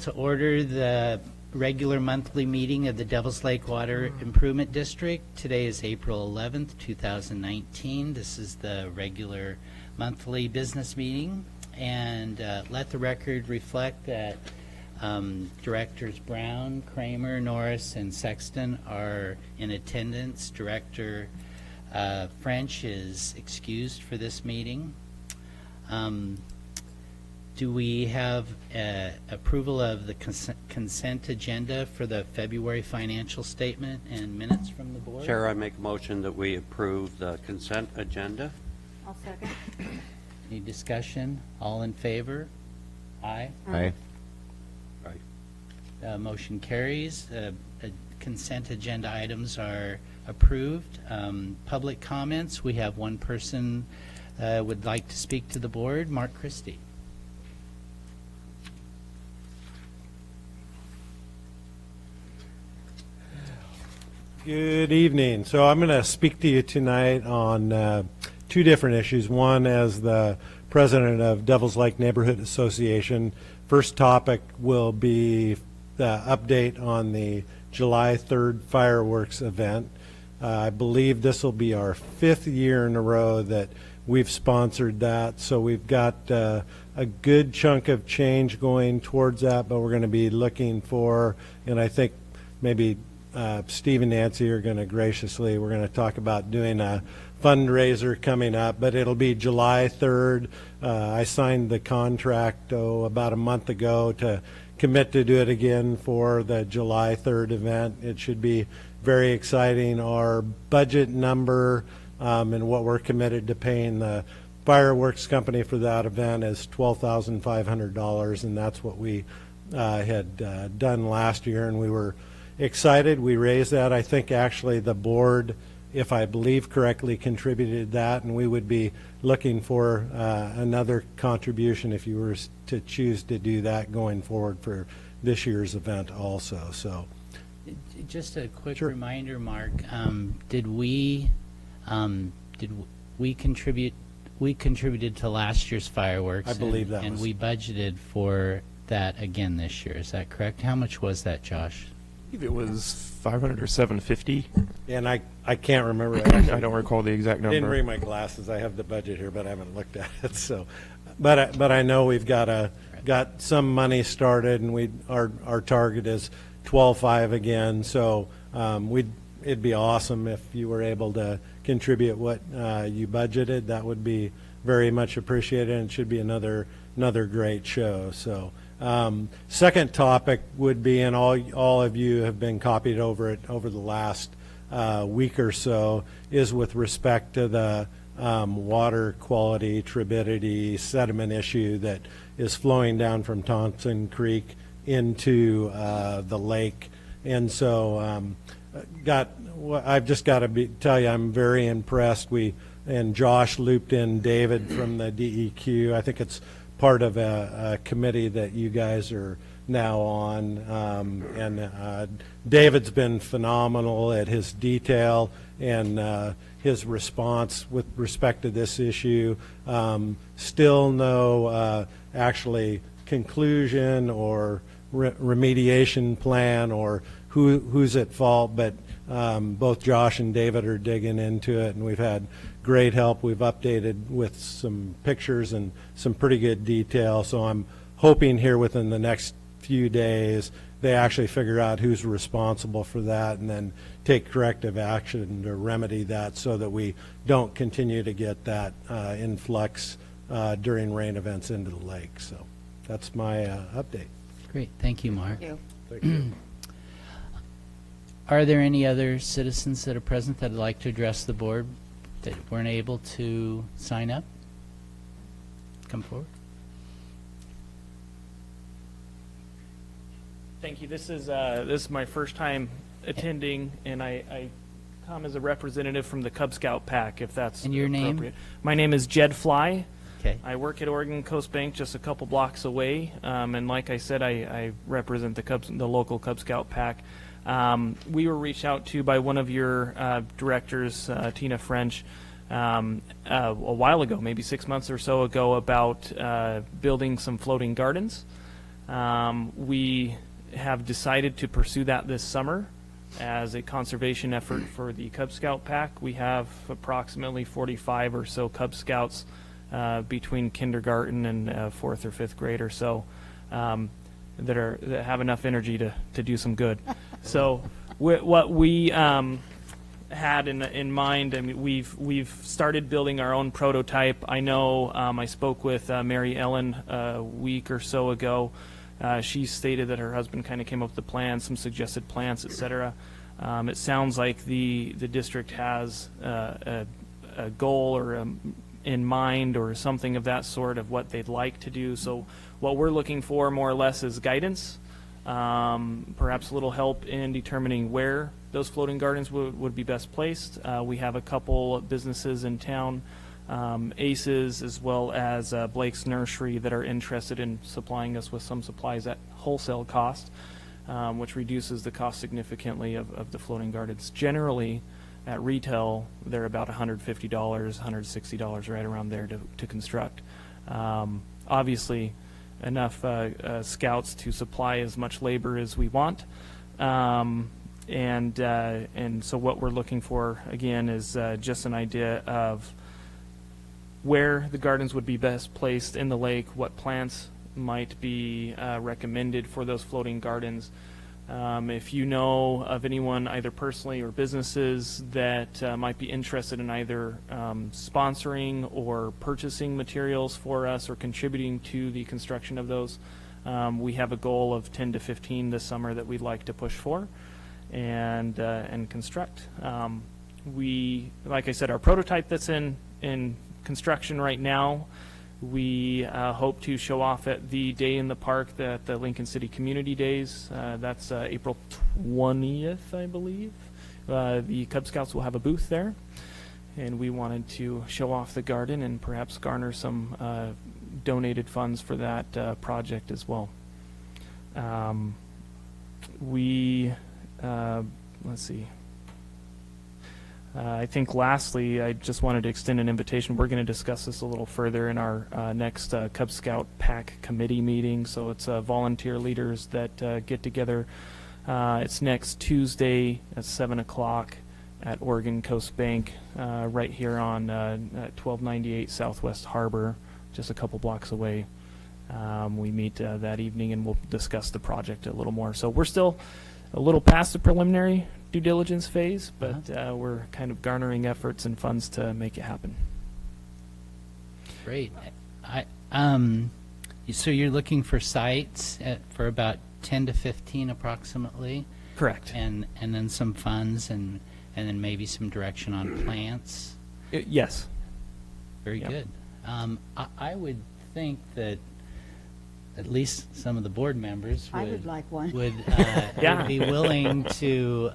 to order the regular monthly meeting of the Devils Lake Water Improvement District. Today is April 11th, 2019. This is the regular monthly business meeting. And let the record reflect that Directors Brown, Kramer, Norris, and Sexton are in attendance. Director French is excused for this meeting. Do we have approval of the consent agenda for the February financial statement and minutes from the board? Chair, I make a motion that we approve the consent agenda. I'll second. Any discussion? All in favor? Aye. Aye. Right. Motion carries. Consent agenda items are approved. Public comments. We have one person would like to speak to the board. Mark Christie. Good evening. So I'm going to speak to you tonight on two different issues. One as the president of Devils Lake Neighborhood Association. First topic will be the update on the July 3rd fireworks event. I believe this will be our 5th year in a row that we've sponsored that. So we've got a good chunk of change going towards that, but we're going to be looking for, and I think maybe Steve and Nancy are going to graciously, we're going to talk about doing a fundraiser coming up, but it'll be July 3rd. I signed the contract about a month ago to commit to do it again for the July 3rd event. It should be very exciting. Our budget number and what we're committed to paying the fireworks company for that event is $12,500, and that's what we had done last year, and we were excited. We raised that. I think actually the board, if I believe correctly, contributed that, and we would be looking for another contribution if you were to choose to do that going forward for this year's event also. So Just a quick Sure. reminder, Mark, did we contribute? We contributed to last year's fireworks. I believe that and was. we budgeted for that again this year. Is that correct? How much was that, Josh? I believe it was 500 or 750. and I can't remember. I don't recall the exact I number. didn't bring my glasses. I have the budget here, but I haven't looked at it. So, but I know we've got some money started, and our target is 12.5 again. So it'd be awesome if you were able to contribute what you budgeted. That would be very much appreciated, and it should be another great show. So. Second topic would be, and all of you have been copied over it over the last week or so, is with respect to the water quality, turbidity, sediment issue that is flowing down from Thompson Creek into the lake. And so I've just got to tell you, I'm very impressed. And Josh looped in David from the DEQ. I think it's part of a committee that you guys are now on, and David's been phenomenal at his detail and his response with respect to this issue. Still no actually conclusion or remediation plan or who's at fault, but both Josh and David are digging into it, and we've had great help. We've updated with some pictures and some pretty good detail, so I'm hoping here within the next few days they actually figure out who's responsible for that and then take corrective action to remedy that so that we don't continue to get that influx during rain events into the lake. So that's my update. Great. Thank you, Mark. Thank you. Thank you. Are there any other citizens that are present that would like to address the board that weren't able to sign up? Come forward. Thank you. This is my first time attending, and I come as a representative from the Cub Scout pack, if that's And your name? appropriate. My name is Jed Fly. Okay. I work at Oregon Coast Bank, just a couple blocks away, and like I said, I represent the local Cub Scout pack. We were reached out to by one of your directors, Tina French, a while ago, maybe 6 months or so ago, about building some floating gardens. We have decided to pursue that this summer as a conservation effort for the Cub Scout pack. We have approximately 45 or so Cub Scouts between kindergarten and fourth or fifth grade or so that have enough energy to do some good. So what we had in mind, I mean, we've started building our own prototype. I know I spoke with Mary Ellen a week or so ago. She stated that her husband kind of came up with the plan, some suggested plants, et cetera. It sounds like the district has a goal or in mind or something of that sort of what they'd like to do. So what we're looking for more or less is guidance, perhaps a little help in determining where those floating gardens would be best placed. We have a couple businesses in town, Aces as well as Blake's Nursery, that are interested in supplying us with some supplies at wholesale cost, which reduces the cost significantly of the floating gardens. Generally, at retail, they're about $150, $160, right around there to construct. Obviously, enough scouts to supply as much labor as we want. And so what we're looking for, again, is just an idea of where the gardens would be best placed in the lake, what plants might be recommended for those floating gardens. If you know of anyone, either personally or businesses, that might be interested in either sponsoring or purchasing materials for us or contributing to the construction of those, we have a goal of 10 to 15 this summer that we'd like to push for and construct. We, like I said, our prototype that's in construction right now, we hope to show off at the day in the park, at the Lincoln City Community Days. That's April 20th, I believe. The Cub Scouts will have a booth there, and we wanted to show off the garden and perhaps garner some donated funds for that project as well. Let's see. I think lastly, I just wanted to extend an invitation. We're going to discuss this a little further in our next Cub Scout Pack Committee meeting. So it's volunteer leaders that get together. It's next Tuesday at 7 o'clock at Oregon Coast Bank, right here on 1298 Southwest Harbor, just a couple blocks away. We meet that evening and we'll discuss the project a little more. So we're still a little past the preliminary due diligence phase, but we're kind of garnering efforts and funds to make it happen. Great. So you're looking for sites for about 10 to 15 approximately? Correct. And then some funds and then maybe some direction on plants? Yes. Very Yep. good. I would think that at least some of the board members I would like one. would Yeah. be willing to,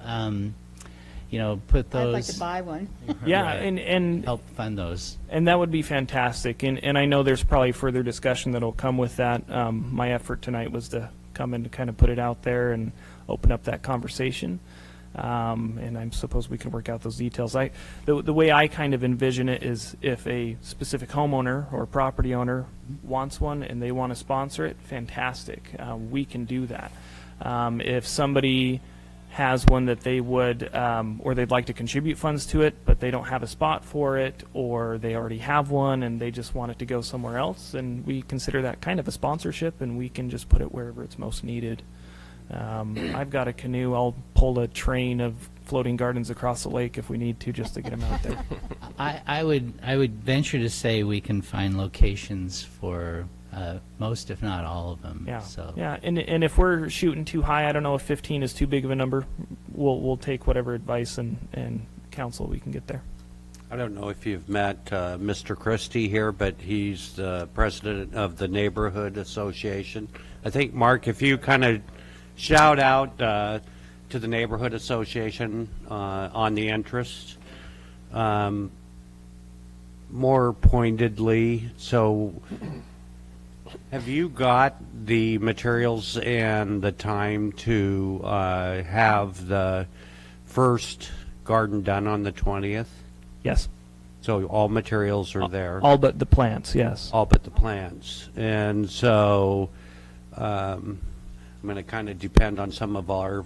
put those. I'd like to buy one. Yeah, Right. and Help fund those. And that would be fantastic. And I know there's probably further discussion that will come with that. My effort tonight was to come and kind of put it out there and open up that conversation. And I suppose we can work out those details. The way I kind of envision it is if a specific homeowner or property owner wants one and they want to sponsor it, fantastic. We can do that. If somebody has one that they would, or they'd like to contribute funds to it, but they don't have a spot for it, or they already have one and they just want it to go somewhere else, then we consider that kind of a sponsorship and we can just put it wherever it's most needed. I've got a canoe. I'll pull a train of floating gardens across the lake if we need to, just to get them out there. I would venture to say we can find locations for most, if not all of them. Yeah, So. yeah. And if we're shooting too high, I don't know if 15 is too big of a number. We'll take whatever advice and counsel we can get there. I don't know if you've met Mr. Christie here, but he's the president of the Neighborhood Association. I think, Mark, if you kind of shout out to the Neighborhood Association on the interest, more pointedly, so have you got the materials and the time to have the first garden done on the 20th? Yes. So all materials are there? All but the plants, yes. All but the plants. And so I'm going to kind of depend on some of our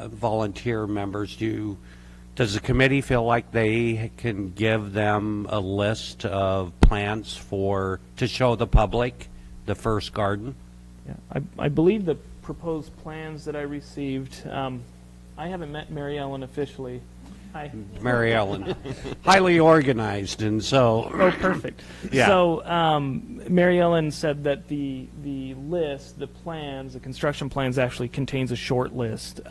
volunteer members. Does the committee feel like they can give them a list of plants to show the public the first garden? Yeah, I believe the proposed plans that I received, I haven't met Mary Ellen officially. Hi. Mary Ellen, highly organized, and so. Oh, perfect. Yeah. So Mary Ellen said that the list, the plans, the construction plans actually contains a short list.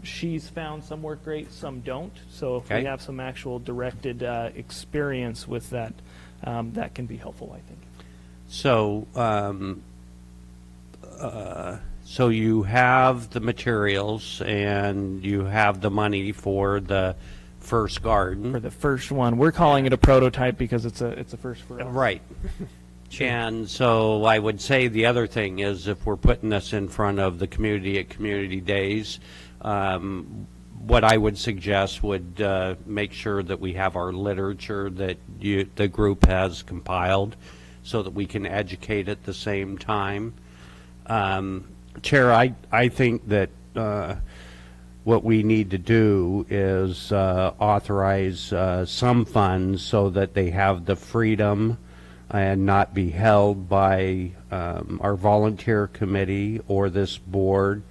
She's found some work great, some don't. So if Okay. we have some actual directed experience with that, that can be helpful, I think. So, so you have the materials and you have the money for the first garden. For the first one, we're calling it a prototype because it's a first for us. Right. And so I would say the other thing is if we're putting this in front of the community at Community Days, what I would suggest would make sure that we have our literature that the group has compiled so that we can educate at the same time. Chair, I think that what we need to do is authorize some funds so that they have the freedom and not be held by our volunteer committee or this board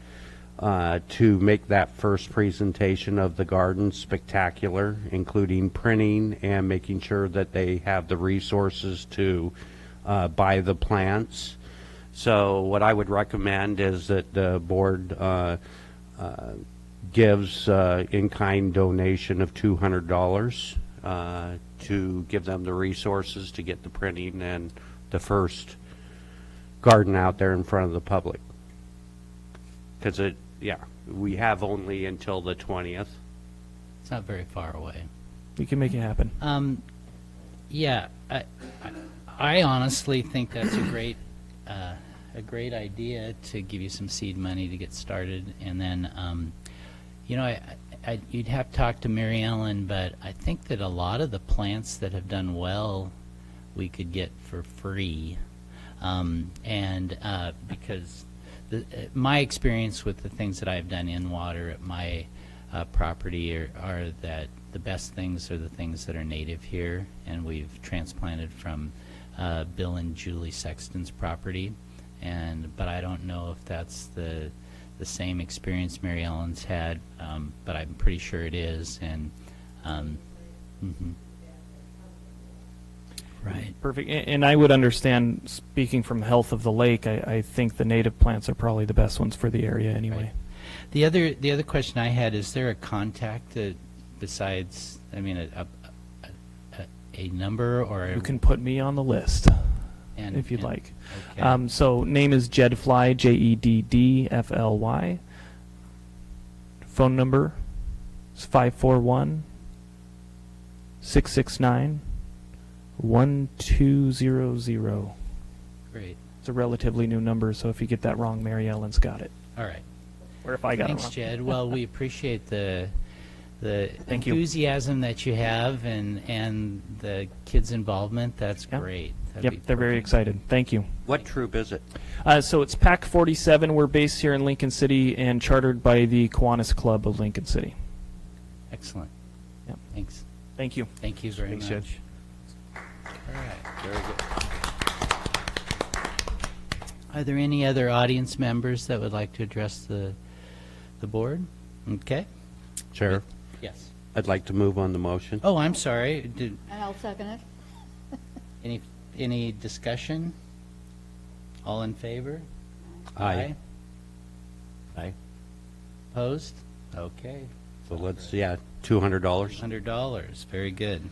to make that first presentation of the garden spectacular, including printing and making sure that they have the resources to buy the plants. So what I would recommend is that the board gives in-kind donation of $200 to give them the resources to get the printing and the first garden out there in front of the public. Because we have only until the 20th. It's not very far away. We can make it happen. Yeah, I honestly think that's a great idea to give you some seed money to get started, and then, you know, you'd have to talk to Mary Ellen, but I think that a lot of the plants that have done well, we could get for free, because my experience with the things that I've done in water at my property are that the best things are the things that are native here, and we've transplanted from Bill and Julie Sexton's property, but I don't know if that's the same experience Mary Ellen's had, but I'm pretty sure it is. And right. Perfect. And I would understand, speaking from health of the lake, I think the native plants are probably the best ones for the area anyway. Right. The other question I had, is there a contact that besides, I mean, a number or You can put me on the list if you'd like. Okay. So name is Jeddfly, Jeddfly. Phone number is 541-669-1200. Great. It's a relatively new number, so if you get that wrong, Mary Ellen's got it. All right. Or if I got Thanks, it wrong. Jed. Well, we appreciate the Thank you. enthusiasm that you have and the kids' involvement. That's Yeah. great. That'd Yep, be they're very perfect. excited. Thank you. What troop is it? So it's PAC 47. We're based here in Lincoln City and chartered by the Kiwanis Club of Lincoln City. Excellent. Yep. Thanks. Thank you. Thank you very Thanks, much. Judge. All right. Very good. Are there any other audience members that would like to address the board? Okay. Chair, Yes. I'd like to move on the motion. Oh, I'm sorry. And I'll second it. Any discussion? All in favor? Aye. Aye. Opposed? Okay. So let's, $200. $100. Very good.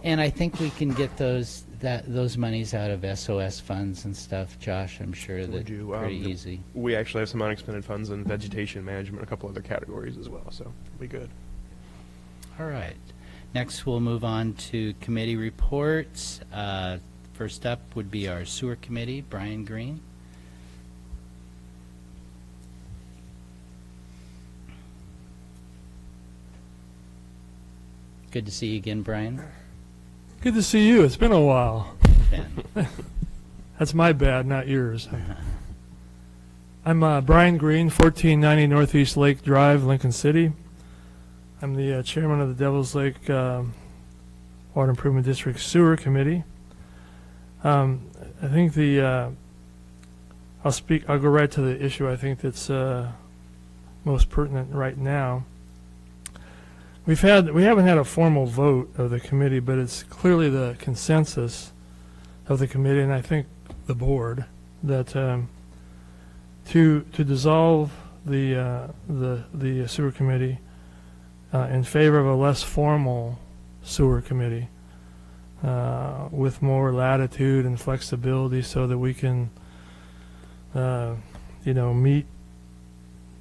And I think we can get those monies out of SOS funds and stuff, Josh. I'm sure We that do. pretty easy. We actually have some unexpended funds in vegetation management, a couple other categories as well, so it'll be good. All right. Next, we'll move on to committee reports. First up would be our sewer committee, Brian Green. Good to see you again, Brian. Good to see you. It's been a while. Ben. That's my bad, not yours. I'm Brian Green, 1490 Northeast Lake Drive, Lincoln City. I'm the chairman of the Devils Lake Water Improvement District Sewer Committee. I think I'll go right to the issue I think that's most pertinent right now. We haven't had a formal vote of the committee, but it's clearly the consensus of the committee, and I think the board, that to dissolve the sewer committee in favor of a less formal sewer committee with more latitude and flexibility, so that we can meet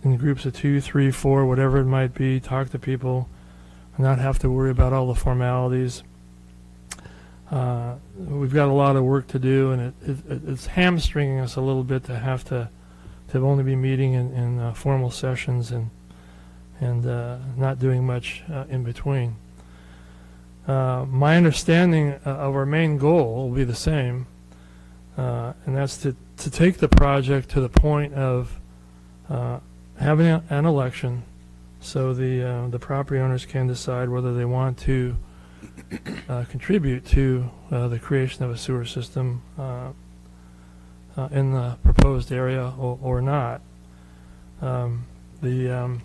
in groups of 2, 3, 4, whatever it might be, talk to people, not have to worry about all the formalities. We've got a lot of work to do, and it's hamstringing us a little bit to have to only be meeting in formal sessions and not doing much in between. My understanding of our main goal will be the same, and that's to take the project to the point of having an election, so the property owners can decide whether they want to contribute to the creation of a sewer system in the proposed area or not. And the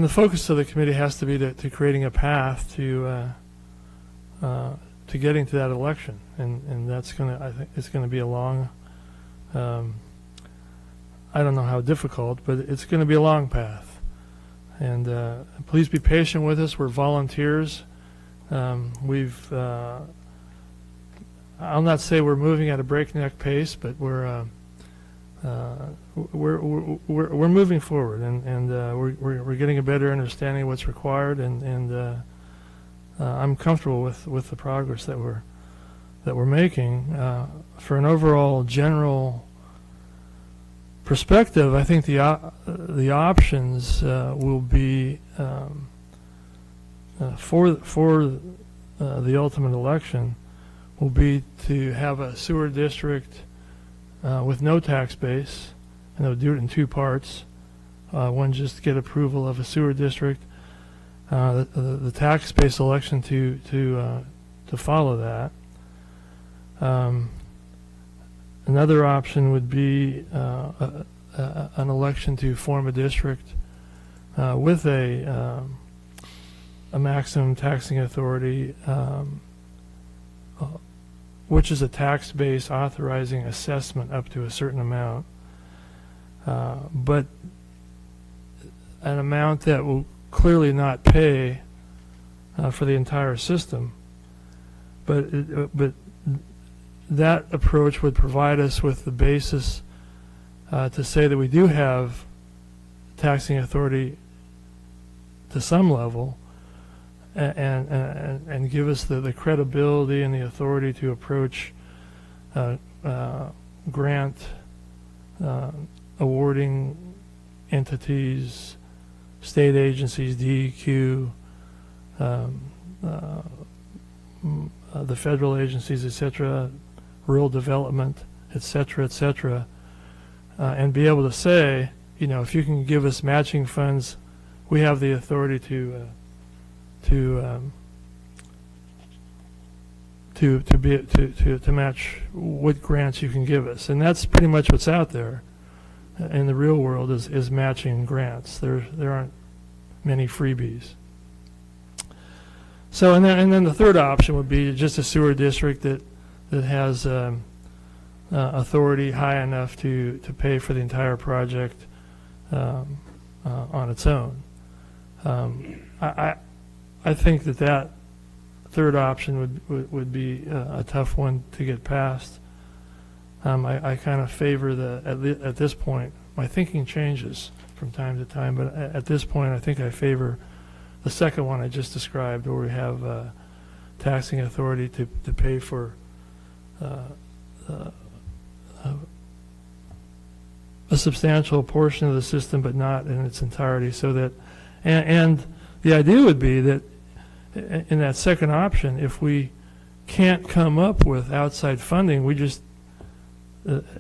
focus of the committee has to be to creating a path to getting to that election, and that's I think it's going to be a long. I don't know how difficult, but it's going to be a long path. And please be patient with us. We're volunteers. I'll not say we're moving at a breakneck pace, but we're moving forward, and we're getting a better understanding of what's required, and I'm comfortable with the progress that we're making. For an overall general perspective, I think the options will be for the ultimate election will be to have a sewer district with no tax base, and they'll do it in two parts. One, just get approval of a sewer district, the tax base election to follow that. Another option would be an election to form a district with a maximum taxing authority, which is a tax base authorizing assessment up to a certain amount, but an amount that will clearly not pay for the entire system. But that approach would provide us with the basis to say that we do have taxing authority to some level, and give us the credibility and the authority to approach grant awarding entities, state agencies, DEQ, the federal agencies, etc., rural development, etc., and be able to say, if you can give us matching funds, we have the authority to match what grants you can give us, and that's pretty much what's out there in the real world is matching grants. There aren't many freebies. So and then the third option would be just a sewer district that has authority high enough to pay for the entire project on its own. I think that third option would be a tough one to get past. I kind of favor at this point, my thinking changes from time to time, but at this point I think I favor the second one I just described, where we have taxing authority to pay for a substantial portion of the system, but not in its entirety. So that, and the idea would be that in that second option, if we can't come up with outside funding, we just,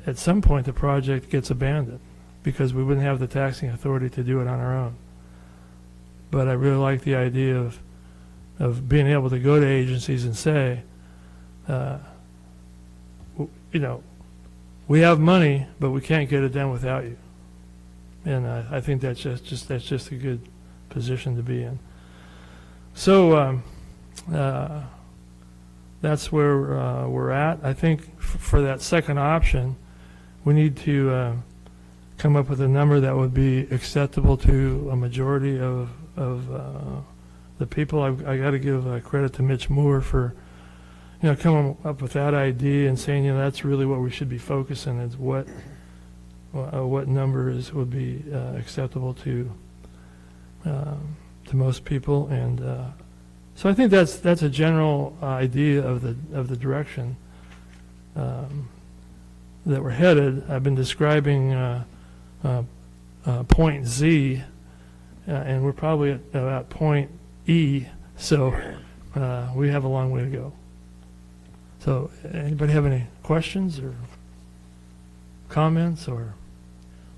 at some point, the project gets abandoned because we wouldn't have the taxing authority to do it on our own. But I really like the idea of being able to go to agencies and say, you know, we have money, but we can't get it done without you. And I think that's just a good position to be in. So that's where we're at. I think for that second option, we need to come up with a number that would be acceptable to a majority of the people. I got to give credit to Mitch Moore for, you know, coming up with that idea and saying, you know, that's really what we should be focusing is what number would be acceptable to most people. And so I think that's a general idea of the direction that we're headed. I've been describing point Z, and we're probably at about point E, so we have a long way to go. So anybody have any questions or comments or?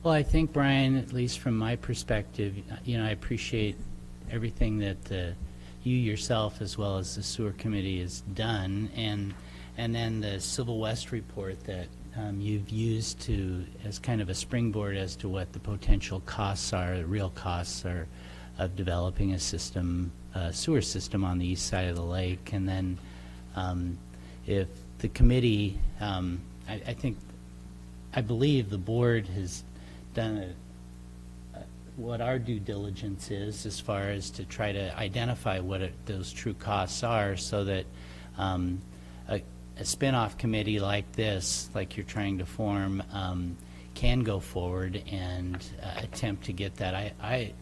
Well, I think, Brian, at least from my perspective, you know, I appreciate everything that you yourself as well as the sewer committee has done, and then the Civil West report that you've used to as kind of a springboard as to what the potential costs are, the real costs are of developing a system, sewer system on the east side of the lake. And then if the committee, I believe the board has done what our due diligence is as far as to try to identify what those true costs are, so that a spin-off committee like this, like you're trying to form, can go forward and attempt to get that. I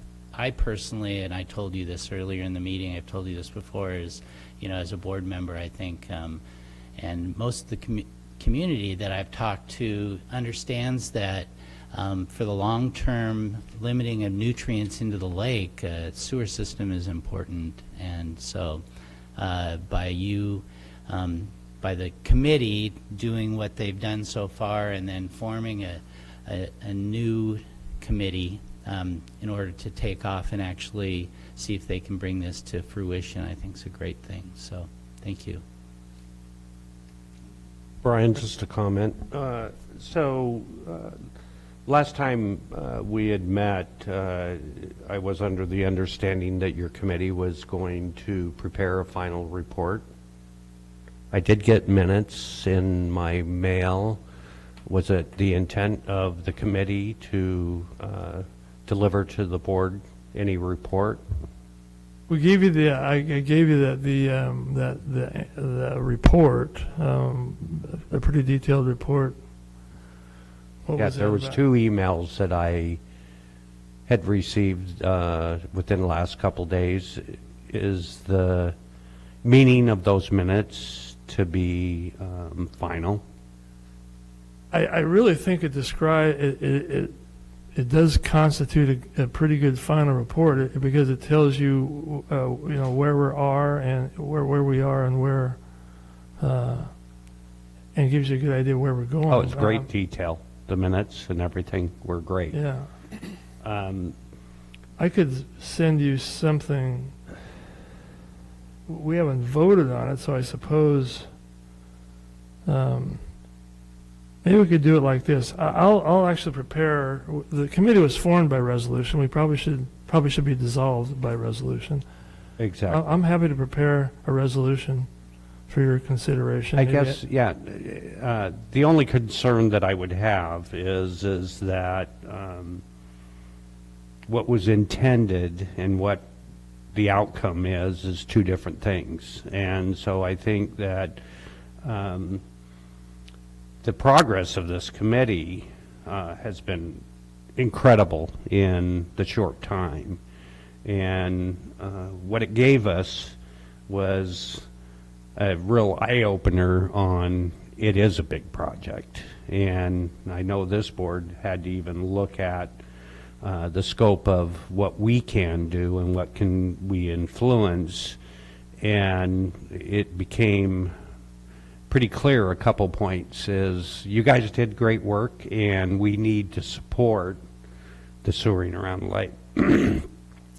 personally, and I told you this earlier in the meeting, I've told you this before, is, you know, as a board member, I think, and most of the community that I've talked to understands that for the long-term limiting of nutrients into the lake, sewer system is important. And so by the committee doing what they've done so far and then forming a new committee in order to take off and actually see if they can bring this to fruition, I think is a great thing. So thank you. Brian, just a comment. Last time we had met, I was under the understanding that your committee was going to prepare a final report. I did get minutes in my mail. Was it the intent of the committee to deliver to the board any report? We gave you I gave you the report, a pretty detailed report. Yeah, there was 2 emails that I had received within the last couple days. Is the meaning of those minutes to be final? I really think it does constitute a pretty good final report because it tells you, you know, where we are and where we are and where, and gives you a good idea where we're going. Oh, it's great detail. The minutes and everything were great. Yeah. I could send you something. We haven't voted on it, so I suppose maybe we could do it like this. I'll actually prepare. The committee was formed by resolution. We probably should be dissolved by resolution. Exactly. I'm happy to prepare a resolution for your consideration. I guess, yeah. The only concern that I would have is that what was intended and what the outcome is 2 different things. And so I think that the progress of this committee has been incredible in the short time. And what it gave us was a real eye-opener on it is a big project. And I know this board had to even look at the scope of what we can do and what can we influence. And it became pretty clear a couple points is you guys did great work and we need to support the sewering around the lake.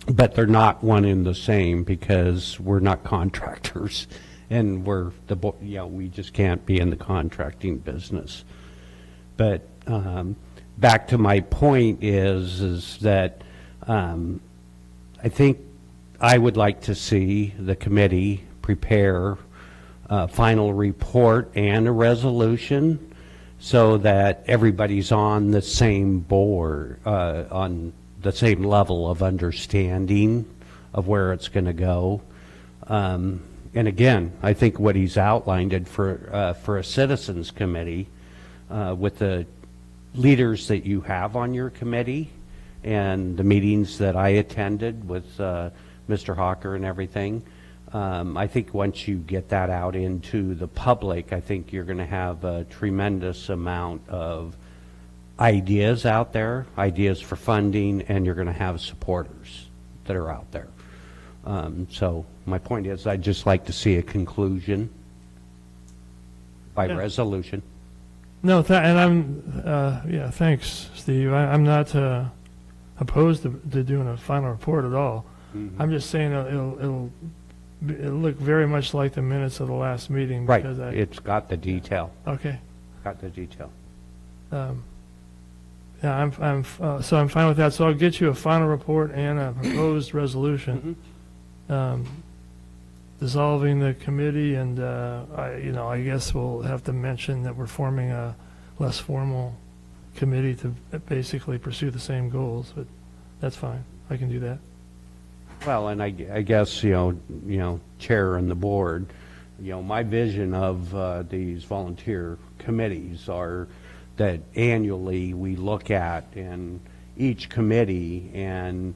But they're not one and the same because we're not contractors and we just can't be in the contracting business. But back to my point is that I think I would like to see the committee prepare a final report and a resolution so that everybody's on the same board, on the same level of understanding of where it's going to go. And again, I think what he's outlined it for a citizens committee with the leaders that you have on your committee and the meetings that I attended with Mr. Hawker and everything. I think once you get that out into the public, I think you're going to have a tremendous amount of ideas out there, ideas for funding, and you're going to have supporters that are out there. So my point is I'd just like to see a conclusion by resolution. No, and I'm, thanks, Steve. I'm not opposed to doing a final report at all. Mm-hmm. I'm just saying it'll look very much like the minutes of the last meeting. Right, Because it's got the detail. Okay. Got the detail. Yeah, so I'm fine with that. So I'll get you a final report and a proposed resolution dissolving the committee, and I guess we'll have to mention that we're forming a less formal committee to basically pursue the same goals. But that's fine. I can do that. Well, and I guess, chair and the board, my vision of these volunteer committees are that annually we look at in each committee and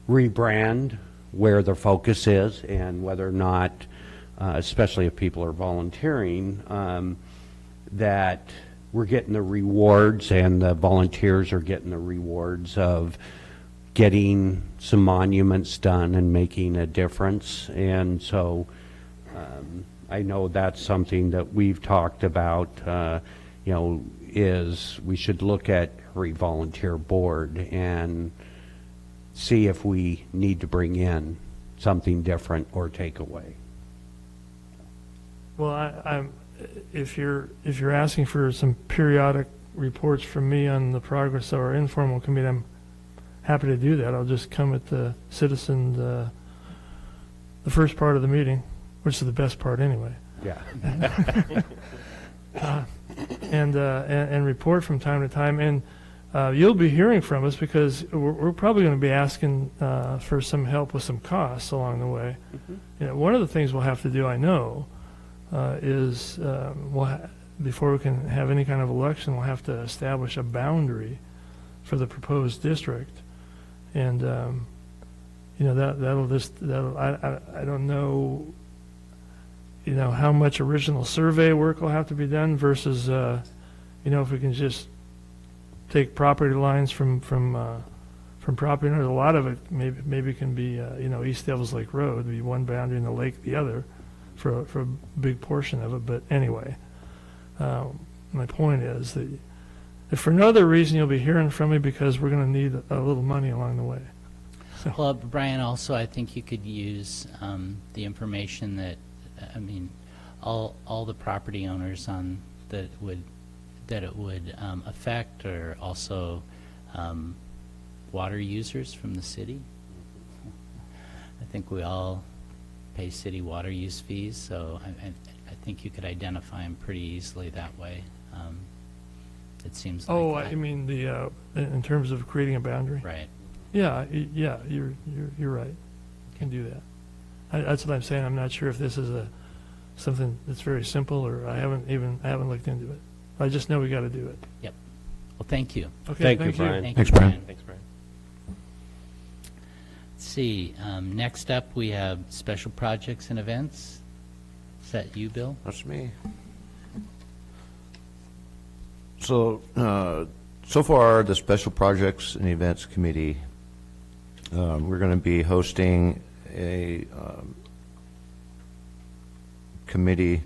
rebrand where their focus is and whether or not, especially if people are volunteering, that we're getting the rewards and the volunteers are getting the rewards of getting some monuments done and making a difference. And so I know that's something that we've talked about, is we should look at every volunteer board and see if we need to bring in something different or take away. Well, if you're asking for some periodic reports from me on the progress of our informal committee, I'm happy to do that. I'll just come at the the first part of the meeting, which is the best part anyway. Yeah. And report from time to time. And you'll be hearing from us because we're probably going to be asking for some help with some costs along the way. One of the things we'll have to do, I know, is before we can have any kind of election, we'll have to establish a boundary for the proposed district. And that'll I don't know how much original survey work will have to be done versus if we can just take property lines from property owners. A lot of it maybe can be East Devils Lake Road, be one boundary and the lake the other for a big portion of it. But anyway, my point is that if for no other reason, you'll be hearing from me because we're going to need a little money along the way. So. Well, Brian, also I think you could use the information that all the property owners that it would affect are also water users from the city. I think we all pay city water use fees, so I think you could identify them pretty easily that way. It seems like. Oh, I mean in terms of creating a boundary. Right. Yeah, you're right. You can do that. That's what I'm saying. I'm not sure if this is something that's very simple, or I haven't looked into it. I just know we got to do it. Yep. Well, thank you. Okay, Thank you, Brian. Thanks, Brian. Thanks, Brian. Let's see. Next up, we have special projects and events. Is that you, Bill? That's me. So, so far, the Special Projects and Events Committee, we're going to be hosting a committee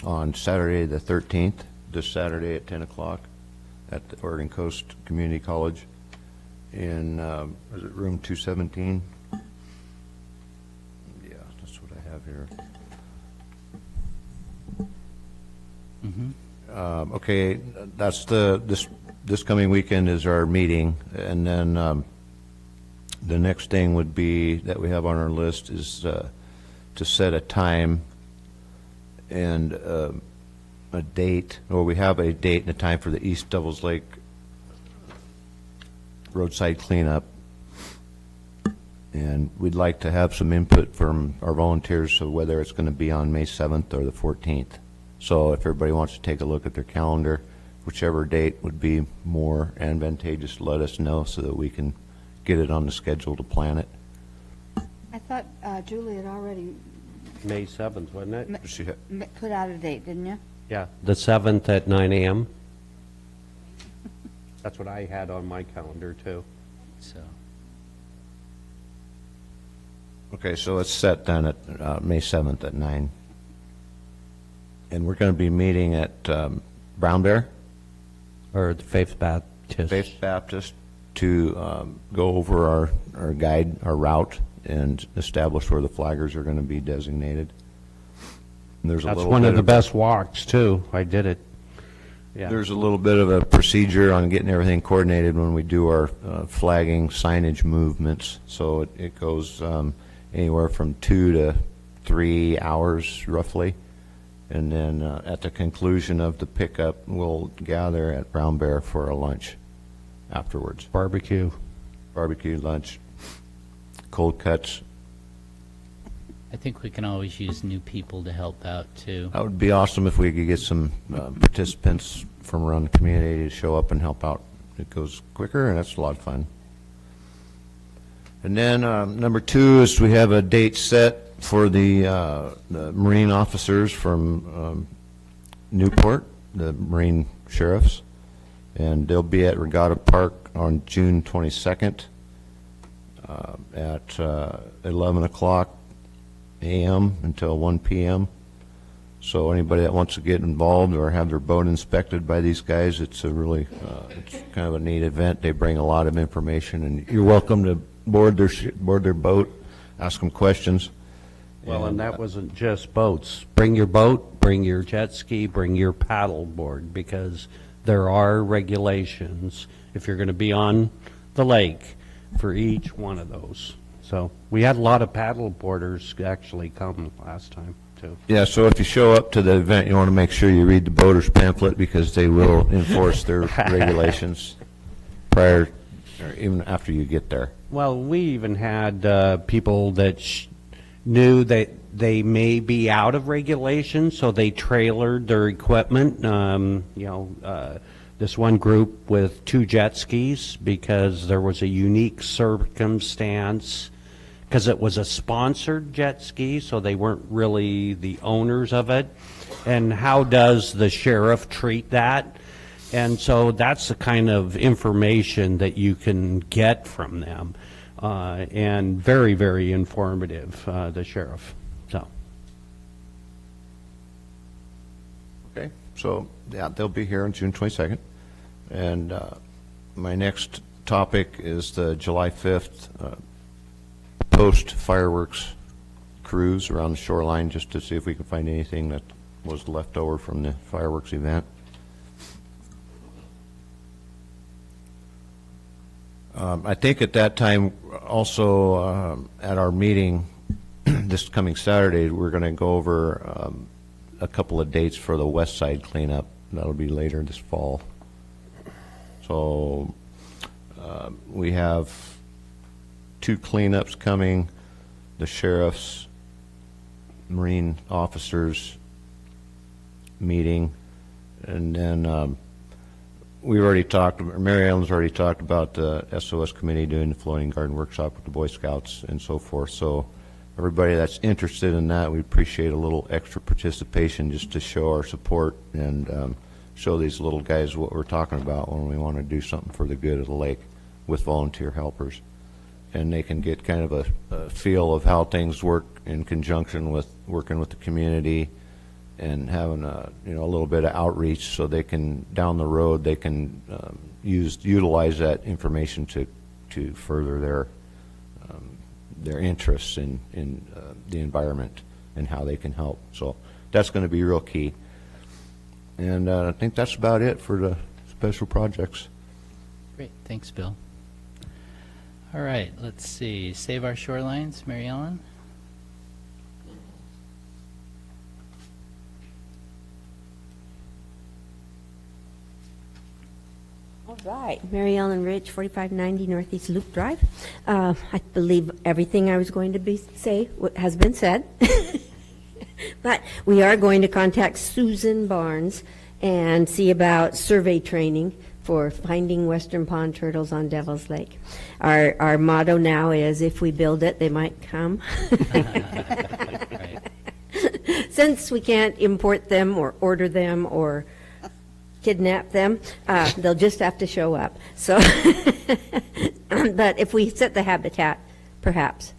on Saturday the 13th, this Saturday at 10 o'clock at the Oregon Coast Community College in, is it room 217? Yeah, that's what I have here. Okay, that's this coming weekend is our meeting, and then the next thing would be that we have on our list is to set a time and a date, or we have a date and a time for the East Devils Lake roadside cleanup, and we'd like to have some input from our volunteers, so whether it's going to be on May 7th or the 14th. So if everybody wants to take a look at their calendar, whichever date would be more advantageous, let us know so that we can get it on the schedule to plan it. I thought Julie had already May 7th, wasn't it? put out a date, didn't you? Yeah, the 7th at 9 a.m. That's what I had on my calendar, too. So, Okay, so it's set then at May 7th at 9. And we're going to be meeting at Brown Bear, Or the Faith Baptist. Faith Baptist, to go over our guide, our route, and establish where the flaggers are going to be designated. And there's a That's little one bit of the best walks, too. I did it. Yeah. There's a little bit of a procedure on getting everything coordinated when we do our flagging signage movements. So it goes anywhere from 2 to 3 hours, roughly. And then at the conclusion of the pickup, we'll gather at Brown Bear for a lunch afterwards. Barbecue. Barbecue lunch, cold cuts. I think we can always use new people to help out, too. That would be awesome if we could get some participants from around the community to show up and help out. It goes quicker, and that's a lot of fun. And then number 2 is we have a date set for the Marine officers from Newport, the Marine sheriffs, and they'll be at Regatta Park on June 22nd at 11 o'clock a.m. until 1 p.m. So anybody that wants to get involved or have their boat inspected by these guys, it's a really, it's kind of a neat event. They bring a lot of information, and you're welcome to board their boat, ask them questions. Well, and that wasn't just boats. Bring your boat, bring your jet ski, bring your paddle board, because there are regulations if you're going to be on the lake for each one of those. So we had a lot of paddle boarders actually come last time, too. Yeah, so if you show up to the event, you want to make sure you read the boater's pamphlet, because they will enforce their regulations prior, or even after you get there. Well, we even had people that knew that they may be out of regulation, so they trailered their equipment. This one group with 2 jet skis, because there was a unique circumstance, because it was a sponsored jet ski, so they weren't really the owners of it. And how does the sheriff treat that? And so that's the kind of information that you can get from them. And very, very informative, the sheriff. So. Okay, so yeah, they'll be here on June 22nd. And my next topic is the July 5th post-fireworks cruise around the shoreline, just to see if we can find anything that was left over from the fireworks event. I think at that time, also at our meeting this coming Saturday, we're going to go over a couple of dates for the west side cleanup. That'll be later this fall. So we have 2 cleanups coming, the sheriff's, Marine officers meeting, and then we've already talked, Mary Ellen's already talked about the SOS committee doing the floating garden workshop with the Boy Scouts and so forth. So everybody that's interested in that, we appreciate a little extra participation just to show our support and show these little guys what we're talking about when we want to do something for the good of the lake with volunteer helpers. And they can get kind of a feel of how things work in conjunction with working with the community and having a little bit of outreach so they can, down the road, they can utilize that information to further their interests in the environment and how they can help. So that's going to be real key. And I think that's about it for the special projects. Great, thanks, Bill. All right, let's see, Save Our Shorelines, Mary Ellen? All right, Mary Ellen Ridge, 4590 Northeast Loop Drive. I believe everything I was going to say has been said. But we are going to contact Susan Barnes and see about survey training for finding western pond turtles on Devil's Lake. Our motto now is, if we build it, they might come. Right. Since we can't import them or order them or kidnap them, they'll just have to show up. So, but if we set the habitat, perhaps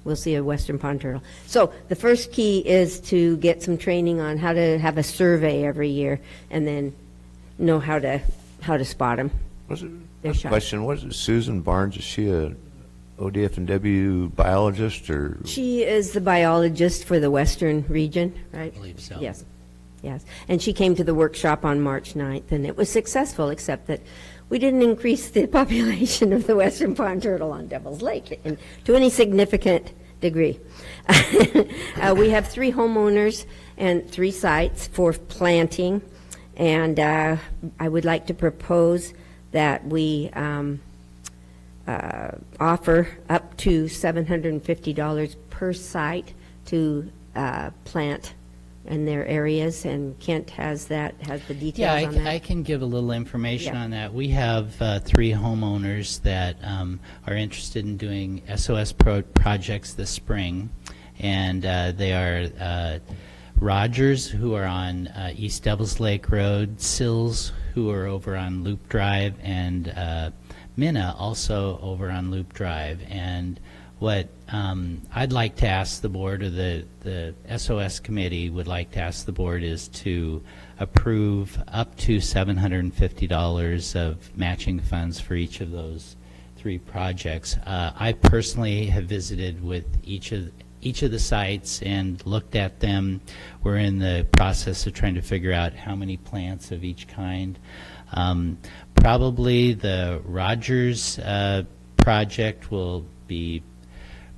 we'll see a western pond turtle. So the first key is to get some training on how to have a survey every year, and then know how to spot them. Question, was it Susan Barnes? Is she a ODF&W biologist, or? She is the biologist for the western region, right? I believe so. Yes, yes. And she came to the workshop on March 9th, and it was successful, except that we didn't increase the population of the western pond turtle on Devil's Lake to any significant degree. We have 3 homeowners and 3 sites for planting, and I would like to propose that we offer up to $750 per site to plant in their areas, and Kent has the details Yeah, on that. I can give a little information Yeah. on that. We have 3 homeowners that are interested in doing SOS projects this spring, and they are Rogers, who are on East Devils Lake Road, Sills, who are over on Loop Drive, and Minna, also over on Loop Drive. And what I'd like to ask the board, or the SOS committee would like to ask the board, is to approve up to $750 of matching funds for each of those 3 projects. I personally have visited with each of the sites and looked at them. We're in the process of trying to figure out how many plants of each kind. Probably the Rogers project will be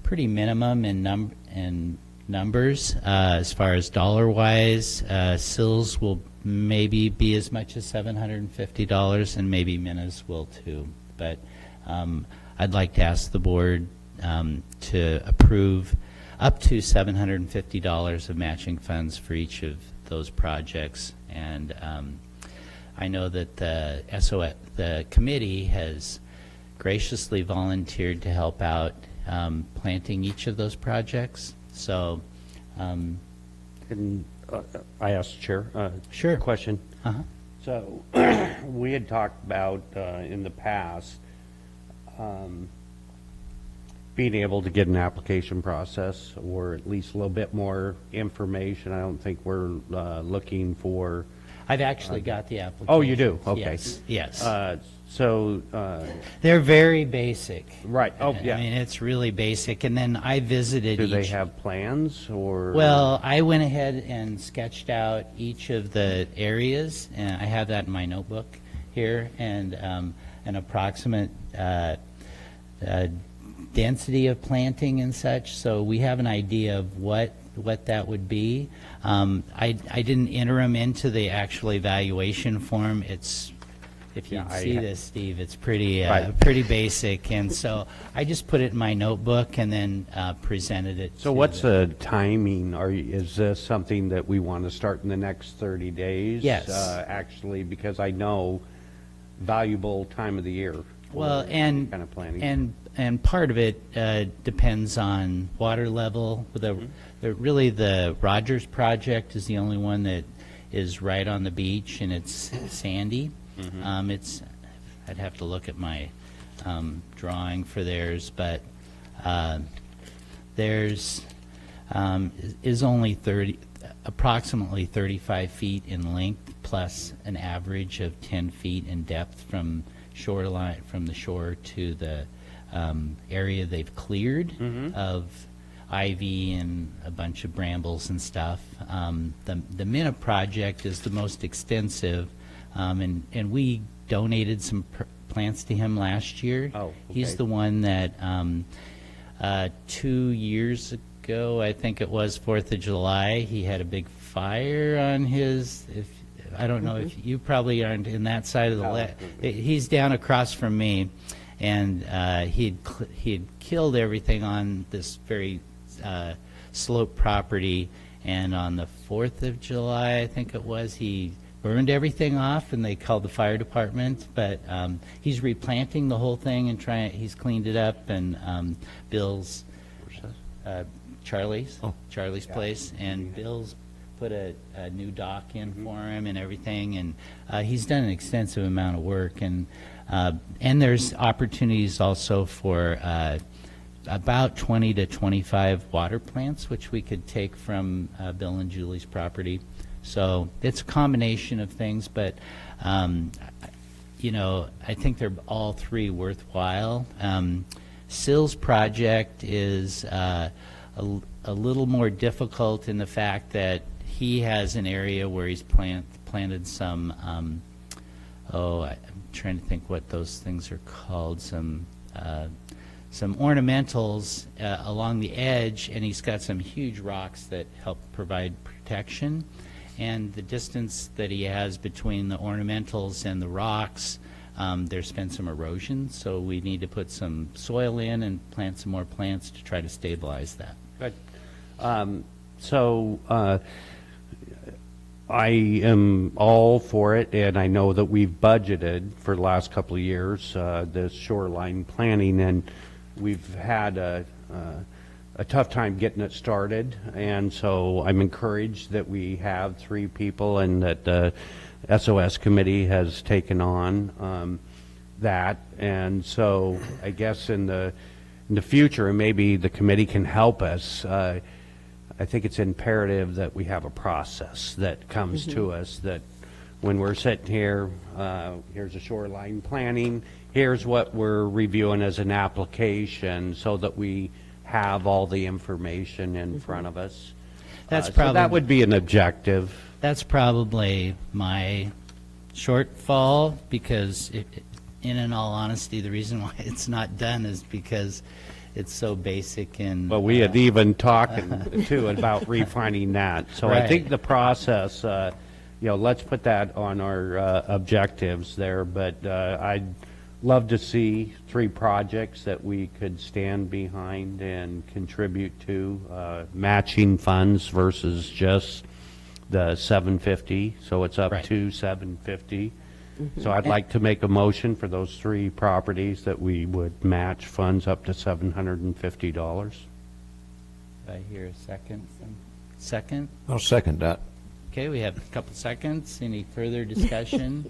pretty minimum in numbers as far as dollar-wise. Sills will maybe be as much as $750, and maybe Minna's will too. But I'd like to ask the board to approve up to $750 of matching funds for each of those projects. And I know that the committee has graciously volunteered to help out planting each of those projects. So, Can I ask the chair Sure. a question? uh-huh. So we had talked about in the past being able to get an application process, or at least a little bit more information. I don't think we're looking for. I've actually got the application. Oh, you do? Okay. Yes. Yes. So They're very basic. right. Oh, yeah. I mean, it's really basic. And then I visited Do each. they have plans, or? Well, I went ahead and sketched out each of the areas, and I have that in my notebook here, and an approximate density of planting and such, so we have an idea of what that would be. I didn't enter them into the actual evaluation form. It's, if you Yeah, I see ha- this, Steve, it's pretty Right. pretty basic, and so I just put it in my notebook and then presented it. So to what's the timing? Is this something that we want to start in the next 30 days? Yes. Actually, because I know valuable time of the year. for Well, and kind of planning. and part of it depends on water level. Really, the Rogers project is the only one that is right on the beach, and it's sandy. I'd have to look at my drawing for theirs, but there's is only approximately 35 feet in length, plus an average of 10 feet in depth from the shore to the area they've cleared of ivy and a bunch of brambles and stuff. The Minna project is the most extensive, and we donated some plants to him last year. Oh, okay. He's the one that 2 years ago, I think it was 4th of July, he had a big fire on his, I don't know if you probably aren't in that side of the he's down across from me, and he had killed everything on this very sloped property, and on the 4th of July, I think it was, he burned everything off, and they called the fire department, but he's replanting the whole thing and he's cleaned it up, and Bill's, Charlie's place, and Bill's put a new dock in for him and everything, and he's done an extensive amount of work, and there's opportunities also for about 20 to 25 water plants, which we could take from Bill and Julie's property. So it's a combination of things, but you know, I think they're all three worthwhile. Sill's project is a little more difficult in the fact that he has an area where he's planted some, I'm trying to think what those things are called, some ornamentals along the edge, and he's got some huge rocks that help provide protection. And the distance that he has between the ornamentals and the rocks, there's been some erosion, so we need to put some soil in and plant some more plants to try to stabilize that. Good. So I am all for it, and I know that we've budgeted for the last couple of years this shoreline planning, and we've had a tough time getting it started, and so I'm encouraged that we have 3 people and that the SOS committee has taken on that. And so I guess in the future, and maybe the committee can help us, I think it's imperative that we have a process that comes to us, that when we're sitting here, here's a shoreline planning, here's what we're reviewing as an application, so that we have all the information in front of us. That's so that would be an objective. That's probably my shortfall, because in all honesty, the reason why it's not done is because it's so basic. And well, we had even talked too about refining that. So right. I think the process, let's put that on our objectives there. But I'd love to see 3 projects that we could stand behind and contribute to, matching funds versus just the $750. So it's up right. to $750. So I'd like to make a motion for those 3 properties that we would match funds up to $750. I hear a second. Second? I'll second that. Okay, we have a couple seconds. Any further discussion?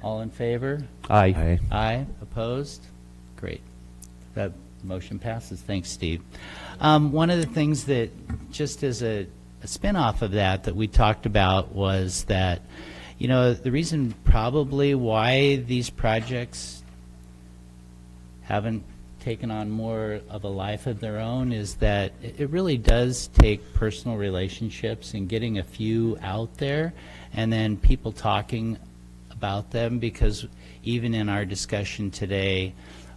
All in favor? Aye. Aye. Opposed? Great. That motion passes. Thanks, Steve. One of the things that, just as a spin-off of that we talked about, was that, the reason probably why these projects haven't taken on more of a life of their own is that it really does take personal relationships and getting a few out there, and then people talking about them, because even in our discussion today,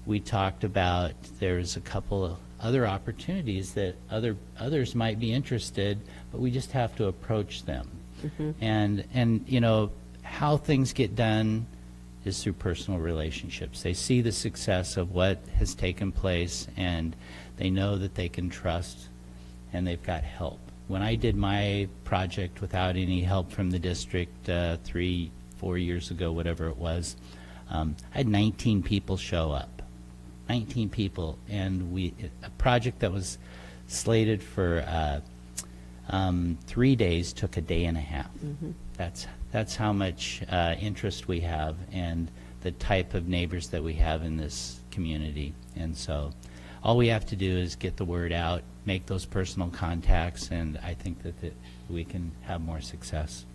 we talked about there's a couple of other opportunities that others might be interested, but we just have to approach them. And how things get done is through personal relationships. They see the success of what has taken place, and they know that they can trust, and they've got help. When I did my project without any help from the district 3-4 years ago, whatever it was, I had 19 people show up. 19 people, and a project that was slated for 3 days took a day and a half. That's how much interest we have, and the type of neighbors that we have in this community. And so all we have to do is get the word out make those personal contacts, and I think that we can have more success.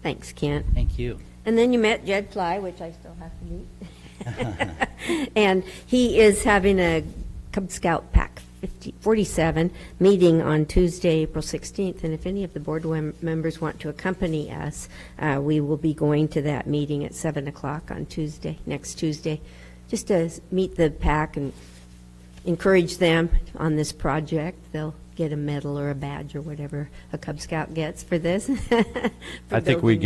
Thanks, Kent. Thank you. And then you met Jed Fly, which I still have to meet. And he is having a Cub Scout Pack 47 meeting on Tuesday, April 16th. And if any of the board members want to accompany us, we will be going to that meeting at 7 o'clock on Tuesday, next Tuesday, just to meet the pack and encourage them on this project. They'll get a medal or a badge or whatever a Cub Scout gets for this. I think we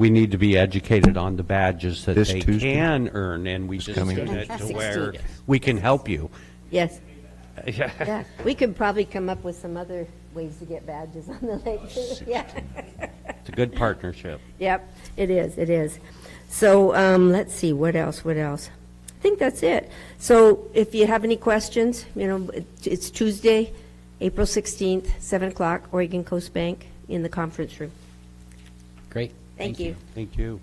need to be educated on the badges that This they Tuesday? can earn, and we just coming do it to 16th. where we can help you. Yes. Yeah. Yeah, we could probably come up with some other ways to get badges on the lake, too. Yeah. It's a good partnership. Yep, it is, it is. So, let's see, what else? I think that's it. So if you have any questions, it's Tuesday, April 16th, 7 o'clock, Oregon Coast Bank in the conference room. Great. Thank you. Thank you.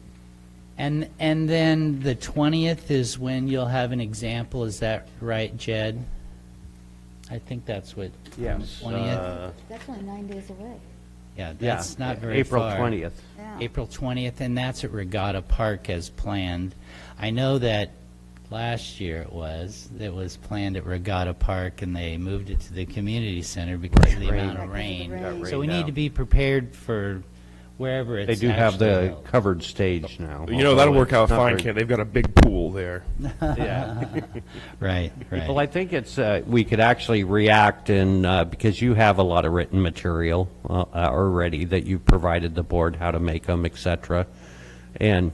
And then the 20th is when you'll have an example, is that right, Jed? I think that's what, Yes. 20th? That's only 9 days away. Yeah, that's not very April far. 20th. Yeah. April 20th, and that's at Regatta Park as planned. I know that last year it was planned at Regatta Park, and they moved it to the community center because of the amount of rain. Rain. So we Rained need to be prepared for wherever it's They do have actually the held. covered stage now. You know, that'll although work out it's not fine, very- Kent. They've got a big pool there. Yeah. Right, Well, right. I think it's, we could actually react and, because you have a lot of written material already that you provided the board, how to make them, et cetera. And,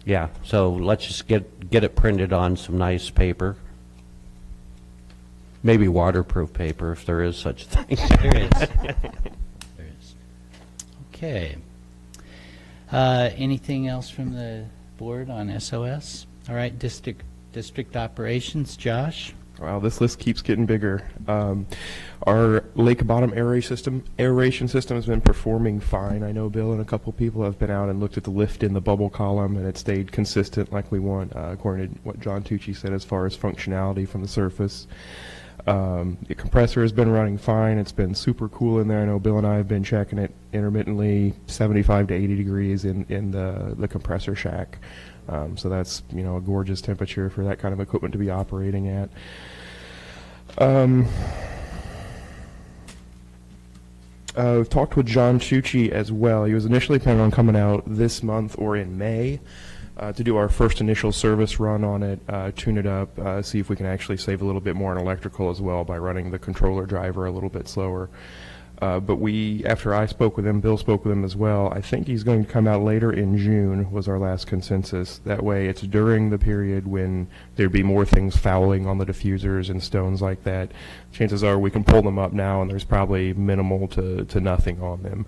yeah, so let's just get it printed on some nice paper. Maybe waterproof paper, if there is such a thing. There is. There is. Okay. Anything else from the board on SOS? All right, district operations, Josh? Wow, this list keeps getting bigger. Our lake bottom aeration system has been performing fine. I know Bill and a couple people have been out and looked at the lift in the bubble column, and it stayed consistent like we want, according to what John Tucci said as far as functionality from the surface. The compressor has been running fine. It's been super cool in there. I know Bill and I have been checking it intermittently, 75 to 80 degrees in the compressor shack. So that's, a gorgeous temperature for that kind of equipment to be operating at. We've talked with John Tucci as well. He was initially planning on coming out this month or in May to do our first initial service run on it, tune it up, see if we can actually save a little bit more on electrical as well by running the controller driver a little bit slower. But after I spoke with him, Bill spoke with him as well, I think he's going to come out later in June was our last consensus. That way it's during the period when there'd be more things fouling on the diffusers and stones like that. Chances are we can pull them up now and there's probably minimal to nothing on them.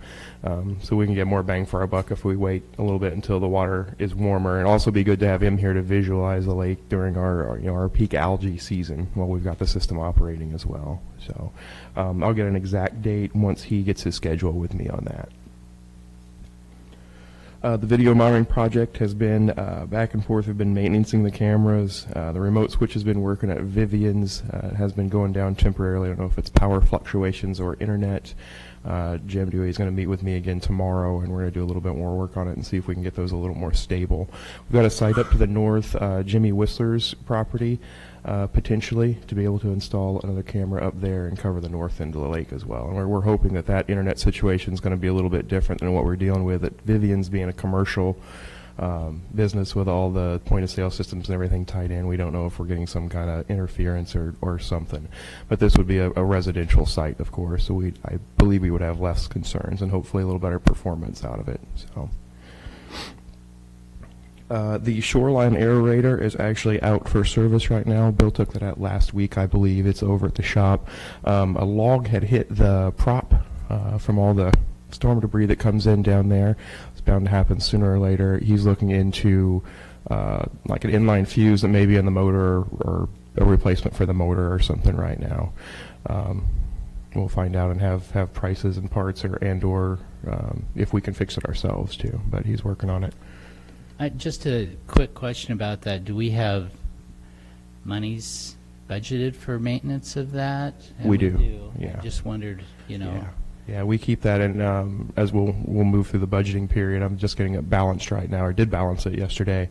So we can get more bang for our buck if we wait a little bit until the water is warmer. And also be good to have him here to visualize the lake during our peak algae season while we've got the system operating as well. So I'll get an exact date once he gets his schedule with me on that. The video monitoring project has been back and forth. We've been maintaining the cameras. The remote switch has been working at Vivian's. It has been going down temporarily. I don't know if it's power fluctuations or internet. Jim Dewey is going to meet with me again tomorrow, and we're going to do a little bit more work on it and see if we can get those a little more stable. We've got a site up to the north, Jimmy Whistler's property, potentially, to be able to install another camera up there and cover the north end of the lake as well. And we're hoping that internet situation is going to be a little bit different than what we're dealing with at Vivian's being a commercial business with all the point-of-sale systems and everything tied in. We don't know if we're getting some kind of interference or something. But this would be a residential site, of course, so I believe we would have less concerns and hopefully a little better performance out of it. So. The shoreline aerator is actually out for service right now. Bill took that out last week, I believe. It's over at the shop. A log had hit the prop from all the storm debris that comes in down there. It's bound to happen sooner or later. He's looking into like an inline fuse that may be in the motor or a replacement for the motor or something right now. We'll find out and have prices and parts or if we can fix it ourselves too. But he's working on it. Just a quick question about that. Do we have monies budgeted for maintenance of that? And We do, yeah. I just wondered, Yeah, we keep that in, as we'll move through the budgeting period. I'm just getting it balanced right now, or did balance it yesterday.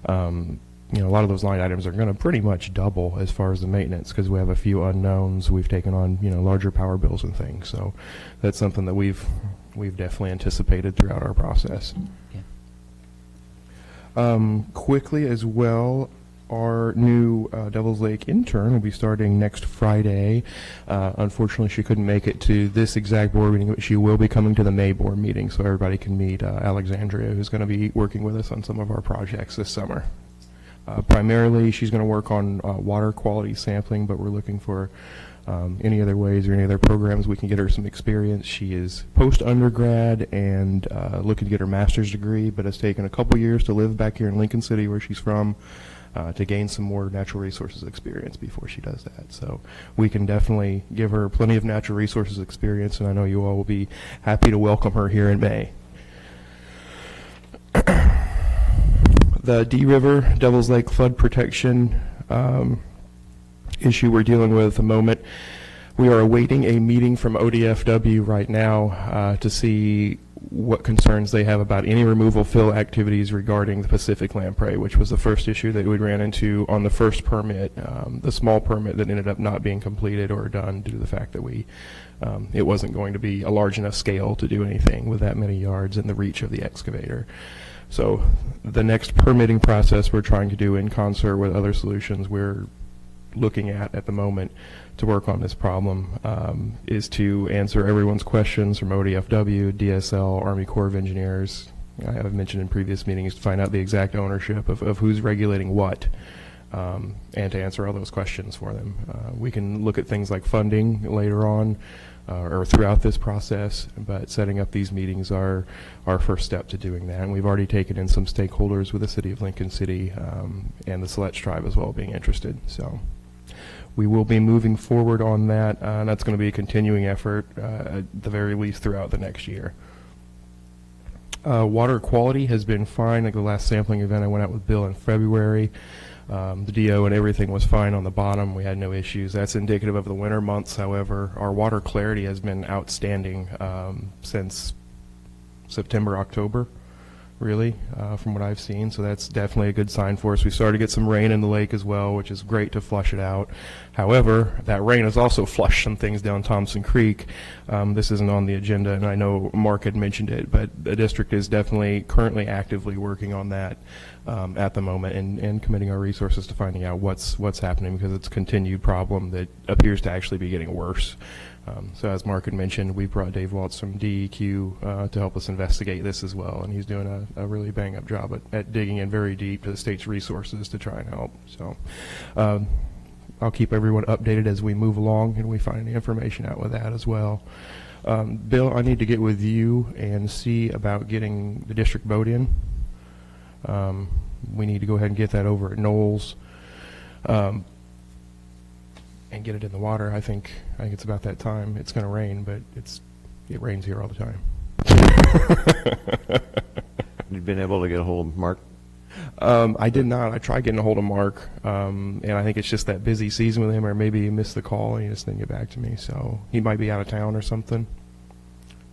A lot of those line items are going to pretty much double as far as the maintenance, because we have a few unknowns. We've taken on, larger power bills and things. So that's something that we've definitely anticipated throughout our process. Quickly as well, our new Devils Lake intern will be starting next Friday. Unfortunately, she couldn't make it to this exact board meeting, but she will be coming to the May board meeting, so everybody can meet Alexandria, who's going to be working with us on some of our projects this summer. Primarily, she's going to work on water quality sampling, but we're looking for any other ways or any other programs we can get her some experience. She is post-undergrad and looking to get her master's degree, but has taken a couple years to live back here in Lincoln City, where she's from, to gain some more natural resources experience before she does that. So we can definitely give her plenty of natural resources experience, and I know you all will be happy to welcome her here in May. The D River, Devils Lake flood protection issue we're dealing with at the moment. We are awaiting a meeting from ODFW right now to see what concerns they have about any removal fill activities regarding the Pacific Lamprey, which was the first issue that we ran into on the first permit, the small permit that ended up not being completed or done due to the fact that it wasn't going to be a large enough scale to do anything with that many yards in the reach of the excavator. So the next permitting process we're trying to do in concert with other solutions we're looking at the moment to work on this problem is to answer everyone's questions from ODFW, DSL, Army Corps of Engineers. I have mentioned in previous meetings to find out the exact ownership of who's regulating what, and to answer all those questions for them. We can look at things like funding later on or throughout this process, but setting up these meetings are our first step to doing that. And we've already taken in some stakeholders with the City of Lincoln City and the Siletz Tribe as well being interested. So we will be moving forward on that, and that's going to be a continuing effort at the very least throughout the next year. Water quality has been fine. Like the last sampling event I went out with Bill in February, the DO and everything was fine on the bottom. We had no issues. That's indicative of the winter months. However, our water clarity has been outstanding since September, October, really, from what I've seen. So that's definitely a good sign for us. We started to get some rain in the lake as well, which is great to flush it out. However, that rain has also flushed some things down Thompson Creek. This isn't on the agenda, and I know Mark had mentioned it, but the district is definitely currently actively working on that at the moment and committing our resources to finding out what's happening, because it's a continued problem that appears to actually be getting worse. So as Mark had mentioned, we brought Dave Waltz from DEQ to help us investigate this as well, and he's doing a really bang-up job at digging in very deep to the state's resources to try and help. So I'll keep everyone updated as we move along and we find any information out with that as well. Bill, I need to get with you and see about getting the district boat in. We need to go ahead and get that over at Knowles. And get it in the water. I think it's about that time. It's going to rain, but it rains here all the time. You've been able to get a hold of Mark? I did not. I tried getting a hold of Mark, and I think it's just that busy season with him, or maybe he missed the call and he just didn't get back to me. So he might be out of town or something.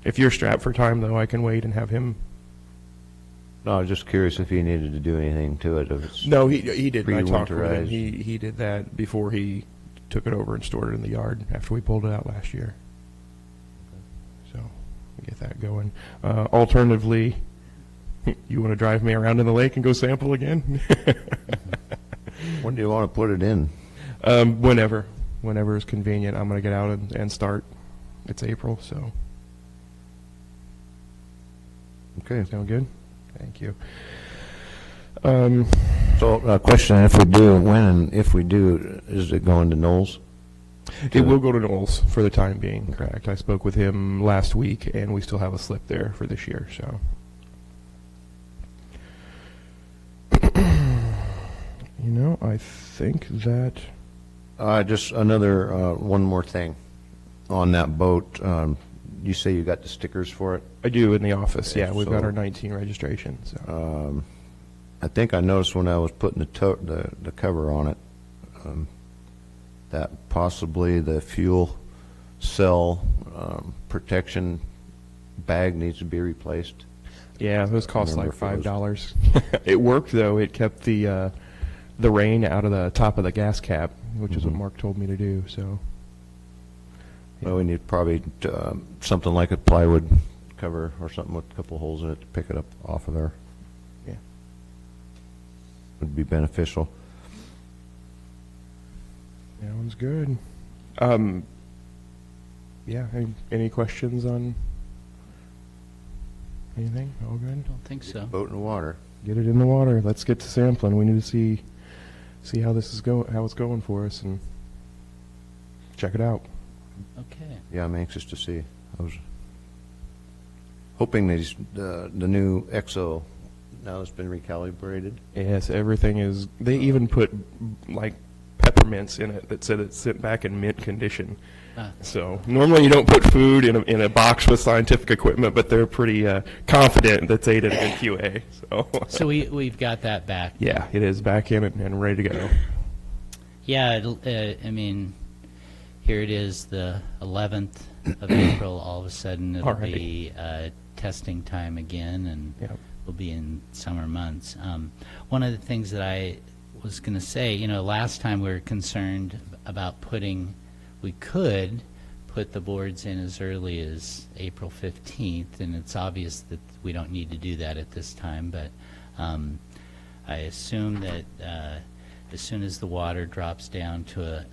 If you're strapped for time, though, I can wait and have him. No, I was just curious if he needed to do anything to it. If it's No, he didn't. I talked with him. pre-winterized. He did that before he took it over and stored it in the yard after we pulled it out last year. So we get that going. Alternatively, you want to drive me around in the lake and go sample again? When do you want to put it in? Whenever is convenient. I'm going to get out and start. It's April, so. Okay. Sound good? Thank you. So a question, if we do, when and if we do, is it going to Knowles? It will go to Knowles for the time being, correct. I spoke with him last week, and we still have a slip there for this year, so. I think that... Just another, one more thing on that boat. You say you got the stickers for it? I do in the office, Okay, yeah. We've got so- our 19 registration, so. I think I noticed when I was putting the cover on it, that possibly the fuel cell protection bag needs to be replaced. Yeah, those cost like Remember $5. It worked though. It kept the rain out of the top of the gas cap, which is what Mark told me to do. So. Well, we need probably something like a plywood cover or something with a couple holes in it to pick it up off of there. Yeah. Would be beneficial. That one's good. Yeah, any questions on anything? All good? Don't think so. Boat in the water. Get it in the water. Let's get to sampling. We need to see how this is going, how it's going for us, and check it out. Okay. Yeah, I'm anxious to see. I was hoping these the new EXO, now it's been recalibrated. Yes, everything is. They even put like peppermints in it that said it's sent back in mint condition. Ah. So normally you don't put food in a box with scientific equipment, but they're pretty confident that they did a good QA. So we've got that back. Yeah, it is back in and ready to go. Yeah, I mean, here it is, the 11th of April. All of a sudden, it'll Already. be testing time again, and Yep. we'll be in summer months. One of the things that I was going to say, last time we were concerned about we could put the boards in as early as April 15th, and it's obvious that we don't need to do that at this time, but I assume that as soon as the water drops down to a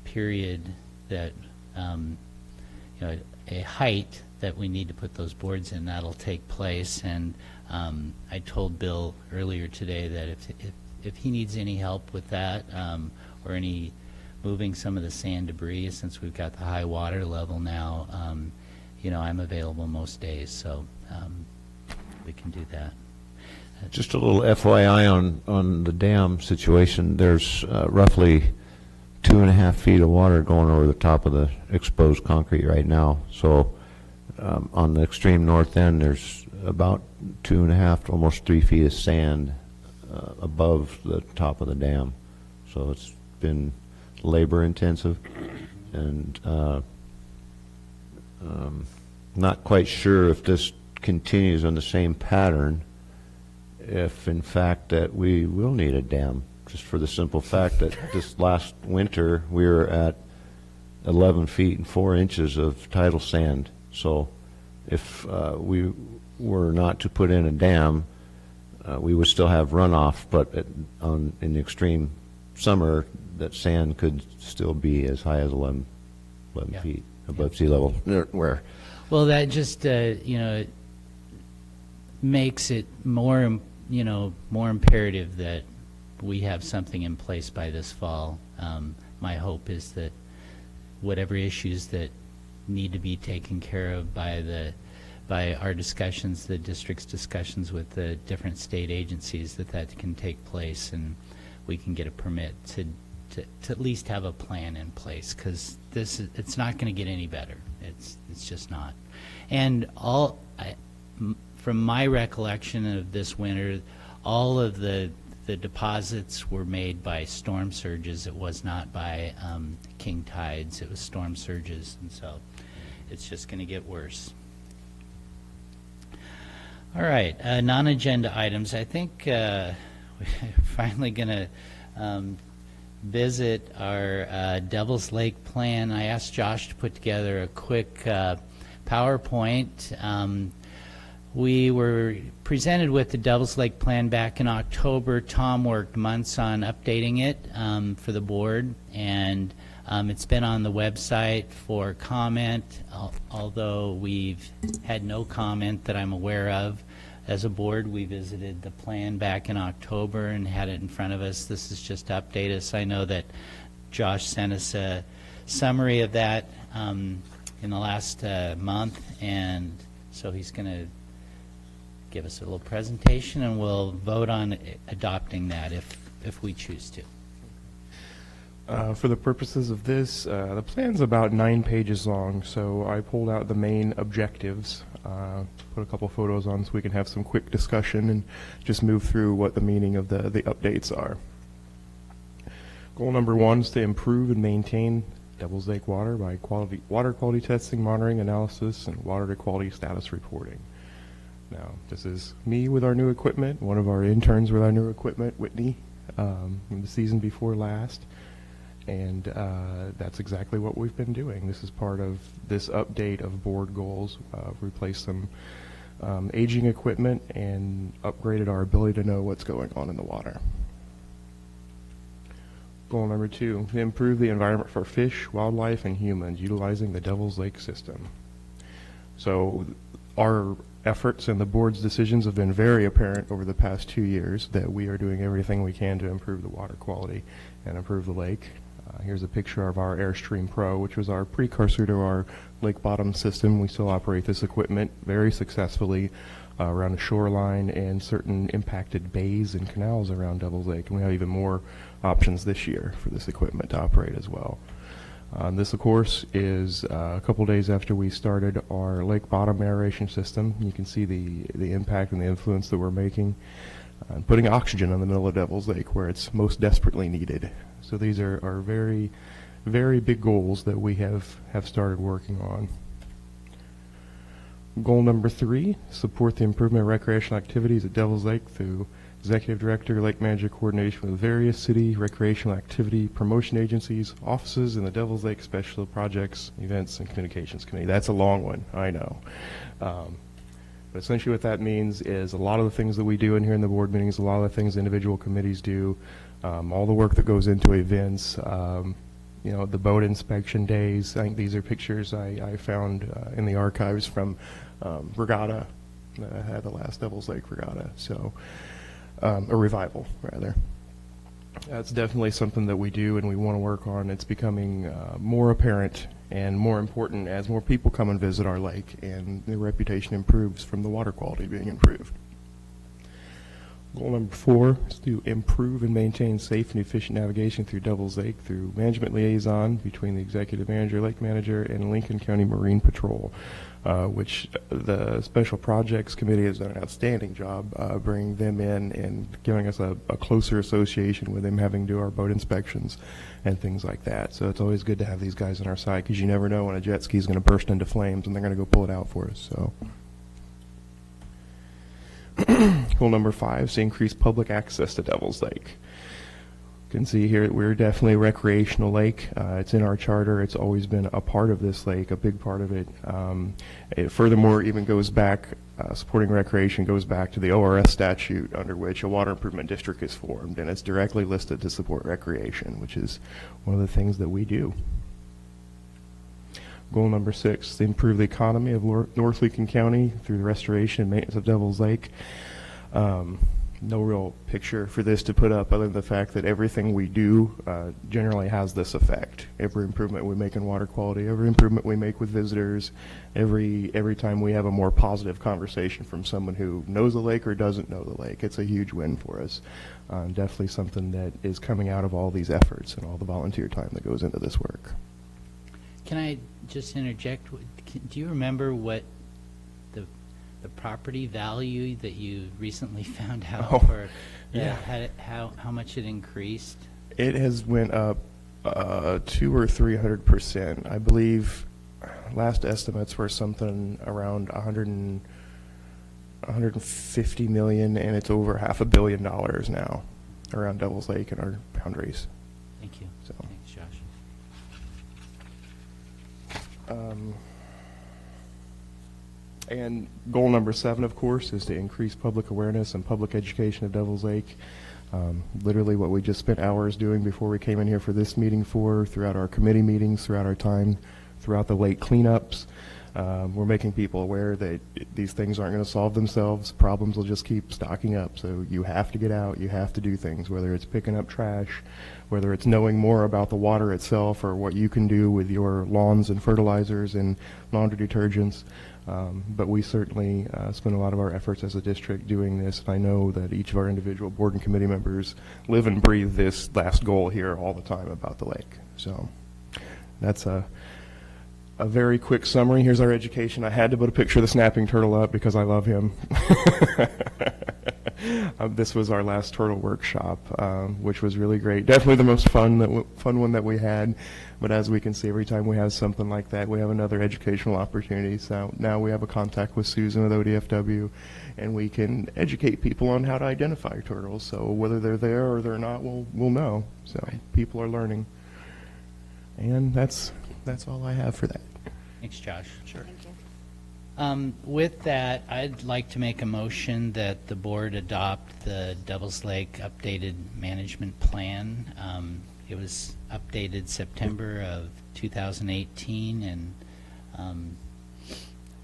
period that, a height that we need to put those boards in, that'll take place. And I told Bill earlier today that if he needs any help with that, or any moving some of the sand debris, since we've got the high water level now, I'm available most days, so we can do that. Just a little FYI on the dam situation. There's roughly 2.5 feet of water going over the top of the exposed concrete right now. So on the extreme north end, there's about 2.5 to almost 3 feet of sand above the top of the dam. So it's been labor intensive, and not quite sure if this continues on the same pattern, if in fact that we will need a dam, just for the simple fact that this last winter we were at 11 feet and 4 inches of tidal sand. So if we were not to put in a dam, we would still have runoff, but in the extreme summer, that sand could still be as high as 11 Yeah. feet above sea level. Where Well, that just, it makes it more, more imperative that we have something in place by this fall. My hope is that whatever issues that need to be taken care of by our discussions, the district's discussions with the different state agencies, that can take place, and we can get a permit to at least have a plan in place, because it's not going to get any better. It's just not. And from my recollection of this winter, all of the deposits were made by storm surges. It was not by king tides. It was storm surges, and so it's just going to get worse. All right, non-agenda items. I think we're finally going to visit our Devil's Lake plan. I asked Josh to put together a quick PowerPoint. We were presented with the Devil's Lake plan back in October. Tom worked months on updating it for the board, and it's been on the website for comment, although we've had no comment that I'm aware of. As a board, we visited the plan back in October and had it in front of us. This is just to update us. I know that Josh sent us a summary of that in the last month, and so he's going to give us a little presentation, and we'll vote on adopting that if we choose to. For the purposes of this, the plan's about 9 pages long, so I pulled out the main objectives, put a couple photos on so we can have some quick discussion and just move through what the meaning of the updates are. Goal number 1 is to improve and maintain Devil's Lake water by water quality testing, monitoring, analysis, and water quality status reporting. Now, this is me with our new equipment, one of our interns with our new equipment, Whitney, in the season before last. And that's exactly what we've been doing. This is part of this update of board goals. Replaced some aging equipment and upgraded our ability to know what's going on in the water. Goal number 2, to improve the environment for fish, wildlife, and humans utilizing the Devil's Lake system. So our efforts and the board's decisions have been very apparent over the past 2 years that we are doing everything we can to improve the water quality and improve the lake. Here's a picture of our Airstream Pro, which was our precursor to our lake bottom system. We still operate this equipment very successfully around the shoreline and certain impacted bays and canals around Devil's Lake. And we have even more options this year for this equipment to operate as well. This, of course, is a couple days after we started our lake bottom aeration system. You can see the impact and the influence that we're making. Putting oxygen in the middle of Devil's Lake where it's most desperately needed. So these are very, very big goals that we have started working on. Goal number 3, support the improvement of recreational activities at Devil's Lake through Executive Director, Lake Manager coordination with various city recreational activity promotion agencies, offices, and the Devil's Lake Special Projects, Events, and Communications Committee. That's a long one, I know. But essentially what that means is a lot of the things that we do in here in the board meetings, a lot of the things individual committees do, all the work that goes into events, you know, the boat inspection days. I think these are pictures I found in the archives from Regatta that I had, the last Devil's Lake Regatta. So, a revival, rather. That's definitely something that we do and we want to work on. It's becoming more apparent and more important as more people come and visit our lake and the reputation improves from the water quality being improved. Goal number 4 is to improve and maintain safe and efficient navigation through Devil's Lake through management liaison between the executive manager, lake manager, and Lincoln County Marine Patrol, which the Special Projects Committee has done an outstanding job bringing them in and giving us a closer association with them, having to do our boat inspections and things like that. So it's always good to have these guys on our side because you never know when a jet ski is going to burst into flames and they're going to go pull it out for us. So. Goal number 5 is to increase public access to Devil's Lake. You can see here we're definitely a recreational lake. It's in our charter. It's always been a part of this lake, a big part of it. It furthermore even goes back, supporting recreation goes back to the ORS statute under which a water improvement district is formed, and it's directly listed to support recreation, which is one of the things that we do. Goal number 6, to improve the economy of North Lincoln County through the restoration and maintenance of Devil's Lake. No real picture for this to put up other than the fact that everything we do generally has this effect. Every improvement we make in water quality, every improvement we make with visitors, every time we have a more positive conversation from someone who knows the lake or doesn't know the lake, it's a huge win for us. Definitely something that is coming out of all these efforts and all the volunteer time that goes into this work. Can I just interject? Do you remember what the property value that you recently found out for? Yeah. How much it increased? It has went up 200 or 300%. I believe last estimates were something around 150 million, and it's over $500 million now around Devil's Lake and our boundaries. Thank you. So. Thanks, Josh. And goal number 7, of course, is to increase public awareness and public education of Devil's Lake. Literally what we just spent hours doing before we came in here for this meeting throughout our committee meetings, throughout our time, throughout the lake cleanups. We're making people aware that these things aren't going to solve themselves. Problems will just keep stocking up. So you have to get out. You have to do things, whether it's picking up trash, whether it's knowing more about the water itself or what you can do with your lawns and fertilizers and laundry detergents. But we certainly spend a lot of our efforts as a district doing this. And I know that each of our individual board and committee members live and breathe this last goal here all the time about the lake. So that's a very quick summary. Here's our education. I had to put a picture of the snapping turtle up because I love him. This was our last turtle workshop, which was really great. Definitely the most fun one that we had. But as we can see, every time we have something like that, we have another educational opportunity. So now we have a contact with Susan with ODFW, and we can educate people on how to identify turtles. So whether they're there or they're not, we'll know. So people are learning. And that's all I have for that. Thanks, Josh. Sure. With that, I'd like to make a motion that the board adopt the Devils Lake updated management plan. It was updated September of 2018, and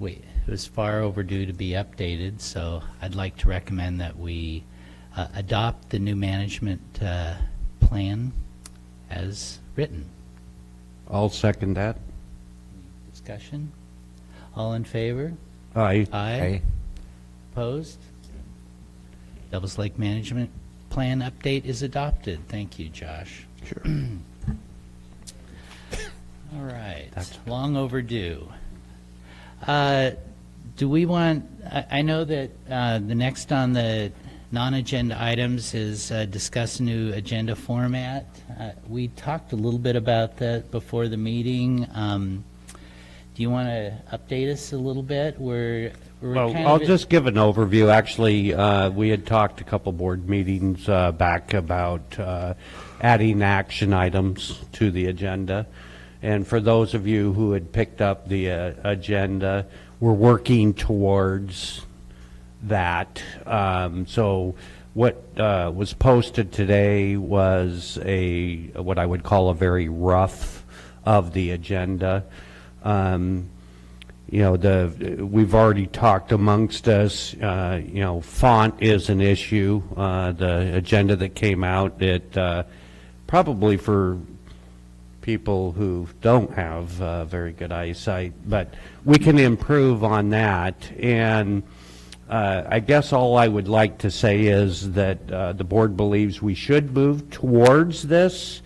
it was far overdue to be updated, so I'd like to recommend that we adopt the new management plan as written. I'll second that. Discussion? All in favor? Aye. Aye. Opposed? Devils Lake Management Plan update is adopted. Thank you, Josh. Sure. All right. Long overdue. Do we want, I know that the next on the non-agenda items is discuss new agenda format. We talked a little bit about that before the meeting. Do you want to update us a little bit? We're Well, kind I'll of just give an overview. Actually, we had talked a couple board meetings back about adding action items to the agenda. And for those of you who had picked up the agenda, we're working towards that. So what was posted today was what I would call a very rough of the agenda. You know, we've already talked amongst us, you know, font is an issue. The agenda that came out, it probably for people who don't have very good eyesight, but we can improve on that. And I guess all I would like to say is that the board believes we should move towards this,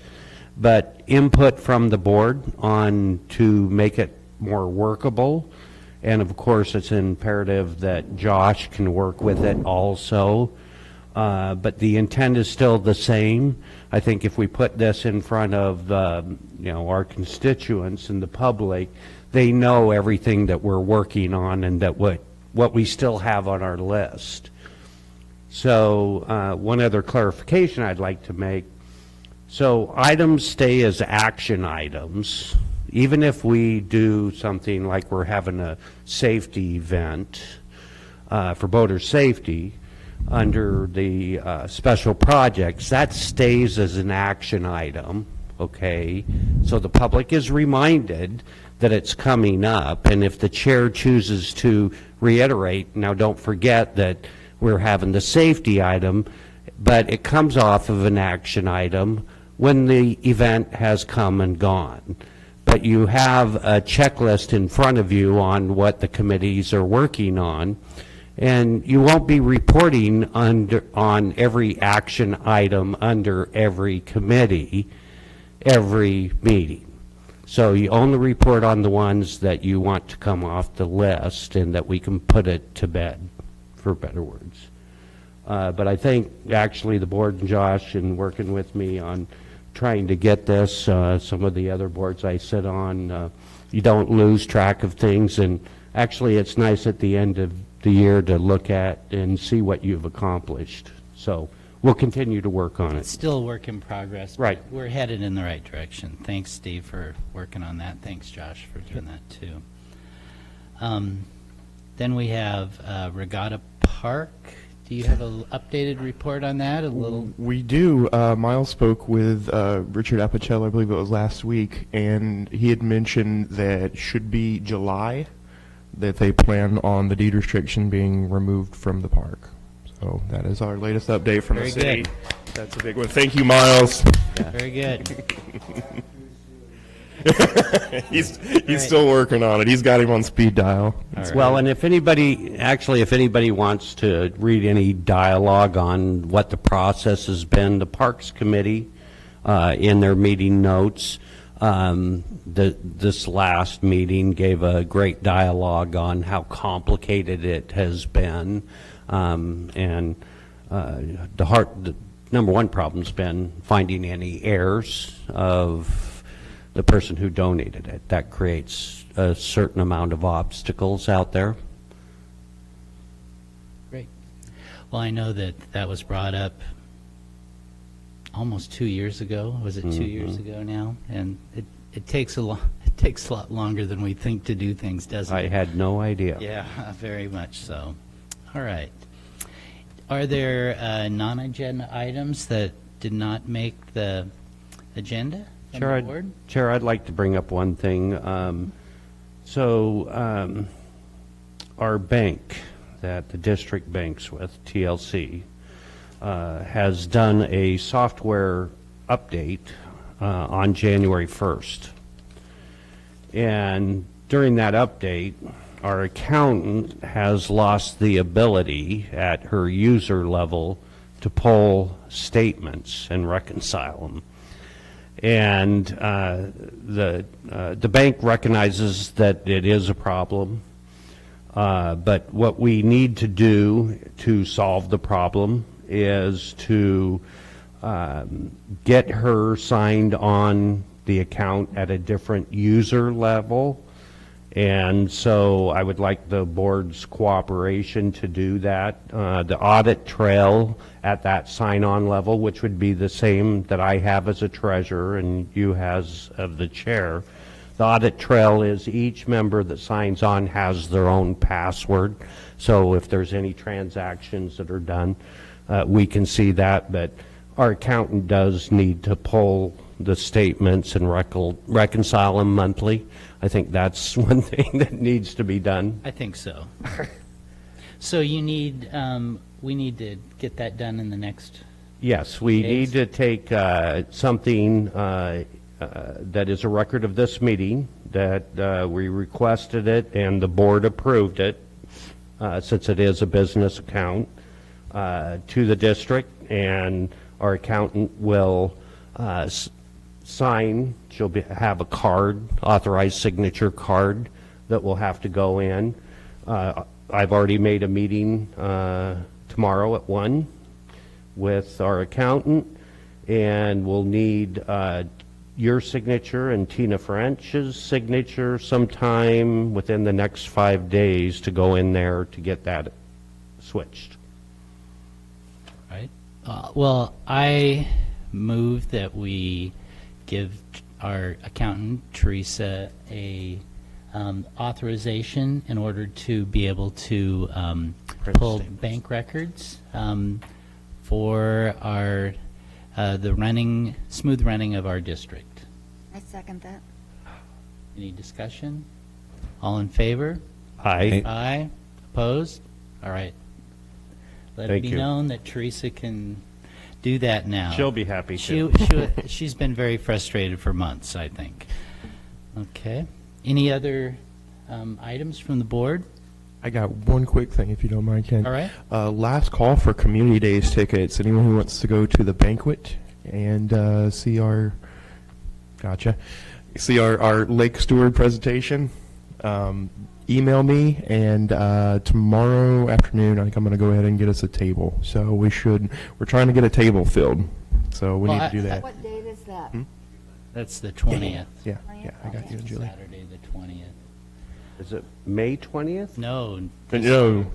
but input from the board on to make it more workable. And of course, it's imperative that Josh can work with it also. But the intent is still the same. I think if we put this in front of you know, our constituents and the public, they know everything that we're working on and that what we still have on our list. So one other clarification I'd like to make. So items stay as action items, even if we do something like we're having a safety event for boater safety under the special projects, that stays as an action item, okay? So the public is reminded that it's coming up, and if the chair chooses to reiterate, now don't forget that we're having the safety item, but it comes off of an action item when the event has come and gone. But you have a checklist in front of you on what the committees are working on, and you won't be reporting on every action item under every committee every meeting. So you only report on the ones that you want to come off the list and that we can put it to bed, for better words. But I think actually the board and Josh and working with me on trying to get this, some of the other boards I sit on, you don't lose track of things, and actually it's nice at the end of the year to look at and see what you've accomplished. So we'll continue to work on It's it. still a work in progress. but Right. We're headed in the right direction. Thanks, Steve, for working on that. Thanks, Josh, for doing that, too. Then we have Regatta Park. Do you have an updated report on that? A little. We do. Miles spoke with Richard Apicella, I believe it was last week, and he had mentioned that should be July that they plan on the deed restriction being removed from the park. So that is our latest update from Very the city. good. That's a big one. Thank you, Miles. Very good. He's still working on it. He's got him on speed dial. All right. Well, and if anybody wants to read any dialogue on what the process has been, the Parks Committee, in their meeting notes, this last meeting gave a great dialogue on how complicated it has been, and the number one problem's been finding any heirs of the person who donated it. That creates a certain amount of obstacles out there. Great. Well, I know that that was brought up almost 2 years ago. Was it 2 years ago now? And it takes a lot. It takes a lot longer than we think to do things, doesn't it? I had no idea. Yeah, very much so. All right. Are there non-agenda items that did not make the agenda from the board? Chair, I'd like to bring up one thing. Our bank that the district banks with, TLC, has done a software update on January 1st. And during that update, our accountant has lost the ability at her user level to pull statements and reconcile them. And the bank recognizes that it is a problem, but what we need to do to solve the problem is to get her signed on the account at a different user level. And so I would like the board's cooperation to do that. The audit trail at that sign-on level, which would be the same that I have as a treasurer and you has of the chair. The audit trail is each member that signs on has their own password. So if there's any transactions that are done, we can see that. But our accountant does need to pull the statements and reconcile them monthly. I think that's one thing that needs to be done. I think so. So you need, we need to get that done in the next. Yes, we days? need to take something that is a record of this meeting, that we requested it and the board approved it, since it is a business account, to the district, and our accountant will sign. She'll have a card, authorized signature card, that will have to go in. I've already made a meeting tomorrow at 1 with our accountant, and we'll need your signature and Tina French's signature sometime within the next 5 days to go in there to get that switched. Right. Well, I move that we give our accountant, Teresa, a authorization in order to be able to pull statements. bank records for our the smooth running of our district. I second that. Any discussion? All in favor? Aye. Aye. Opposed? All right. Let Thank it be you. known that Teresa can do that now. She'll be happy to. She's been very frustrated for months, I think. Okay. Any other items from the board? I got one quick thing, if you don't mind, Ken. All right. Last call for Community Days tickets. Anyone who wants to go to the banquet and see our Lake Steward presentation, email me, and tomorrow afternoon I think I'm going to go ahead and get us a table. So we're trying to get a table filled. So we need to do that. What date is that? That's the 20th. Yeah, I got you, Julie. Saturday, the 20th. Is it May 20th? No.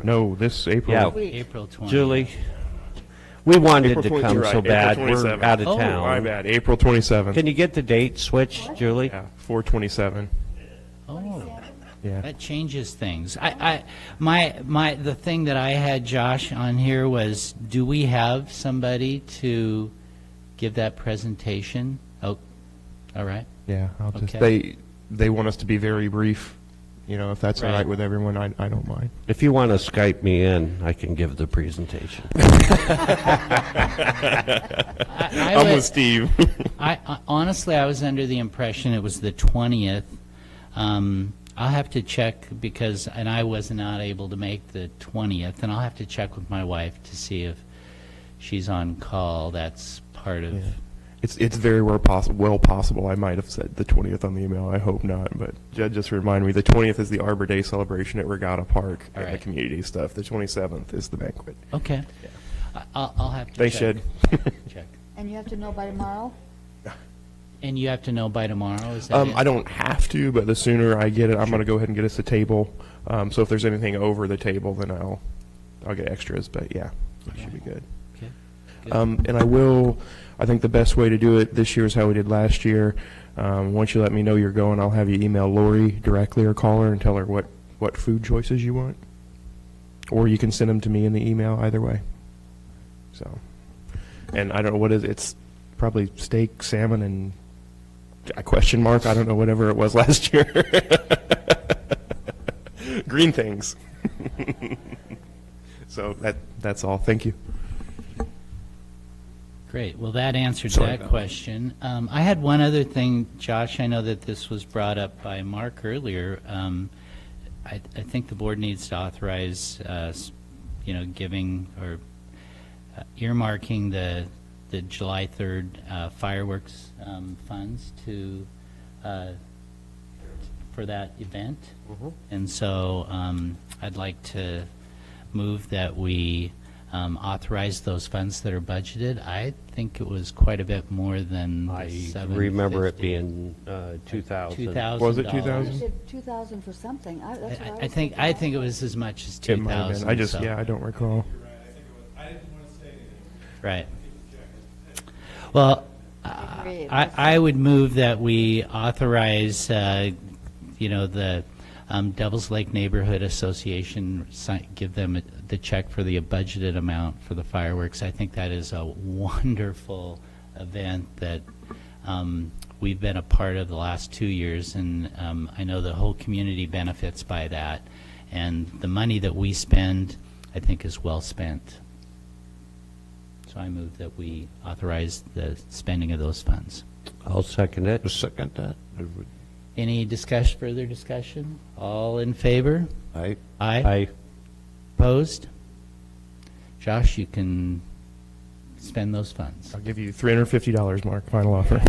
No, this April. Yeah. April 20th. Julie, we wanted April to 20 come you're so right, bad. April We're 27th. out of Oh, town. My bad, April 27th. Can you get the date switched, Julie? Yeah, 4/27. Oh, Yeah. that changes things. The thing that I had Josh on here was, do we have somebody to give that presentation? Oh, all right. Yeah, I'll just Okay. they want us to be very brief. You know, if that's all Right. right with everyone, I don't mind. If you want to Skype me in, I can give the presentation. I'm with Steve. Honestly, I was under the impression it was the 20th. I'll have to check and I was not able to make the 20th, and I'll have to check with my wife to see if she's on call. That's part of. Yeah. It's very well possible. I might have said the 20th on the email. I hope not. But just remind me, the 20th is the Arbor Day celebration at Regatta Park All and the right. community stuff. The 27th is the banquet. Okay. I'll have to They check. should. Check. And you have to know by tomorrow? And you have to know by tomorrow, is that it? I don't have to, but the sooner I get it, I'm going to go ahead and get us a table. So if there's anything over the table, then I'll get extras. But yeah, that should be good. Okay. And I think the best way to do it this year is how we did last year. Once you let me know you're going, I'll have you email Lori directly or call her and tell her what food choices you want. Or you can send them to me in the email, either way. So, and I don't know what it's probably steak, salmon, and a question mark. I don't know, whatever it was last year. Green things. So that's all. Thank you. Great. Well, that answered Sorry that about question. I had one other thing, Josh. I know that this was brought up by Mark earlier. I think the board needs to authorize, giving or earmarking the July 3rd fireworks funds for that event. And so I'd like to move that we authorize those funds that are budgeted. I think it was quite a bit more than I $750. remember it being 2,000. $2,000. Was it You 2,000? said 2,000 for something. That's what I was I think it was as much as It might have 2,000. been. so- I don't recall. Right. Well, Agreed. I would move that we authorize, the Devils Lake Neighborhood Association, give them the check for the budgeted amount for the fireworks. I think that is a wonderful event that we've been a part of the last 2 years, and I know the whole community benefits by that. And the money that we spend, I think, is well spent. So I move that we authorize the spending of those funds. I'll second it. Second that. Any further discussion? All in favor? Aye. Aye. Aye. Opposed? Josh, you can spend those funds. I'll give you $350, Mark. Final offer.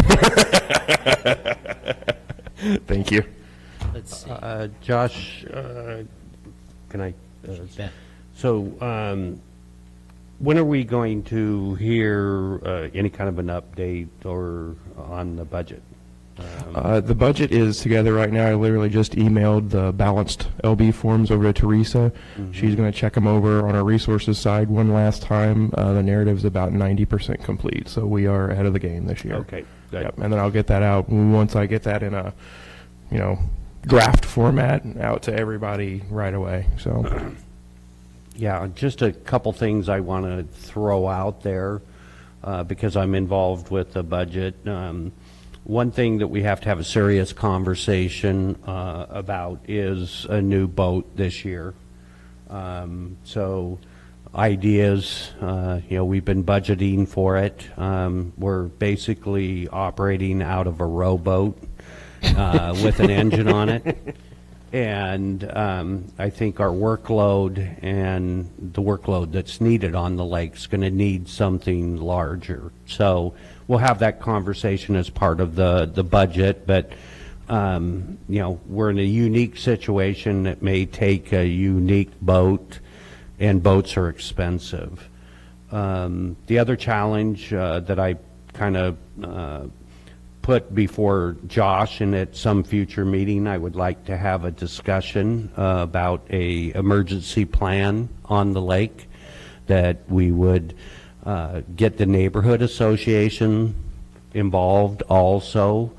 Thank you. Let's see. Josh, can I? Bet. So, when are we going to hear any kind of an update or on the budget? The budget is together right now. I literally just emailed the balanced LB forms over to Teresa. She's going to check them over on our resources side one last time. The narrative's about 90% complete, so we are ahead of the game this year. Okay, good. Yep, and then I'll get that out once I get that in a, draft format out to everybody right away. So, Yeah, just a couple things I want to throw out there because I'm involved with the budget. One thing that we have to have a serious conversation about is a new boat this year. So ideas, we've been budgeting for it. We're basically operating out of a rowboat with an engine on it. And I think our workload and the workload that's needed on the lake is going to need something larger. So we'll have that conversation as part of the budget. But, we're in a unique situation that may take a unique boat, and boats are expensive. The other challenge that I kind of put before Josh, and at some future meeting, I would like to have a discussion about a emergency plan on the lake, that we would get the neighborhood association involved also.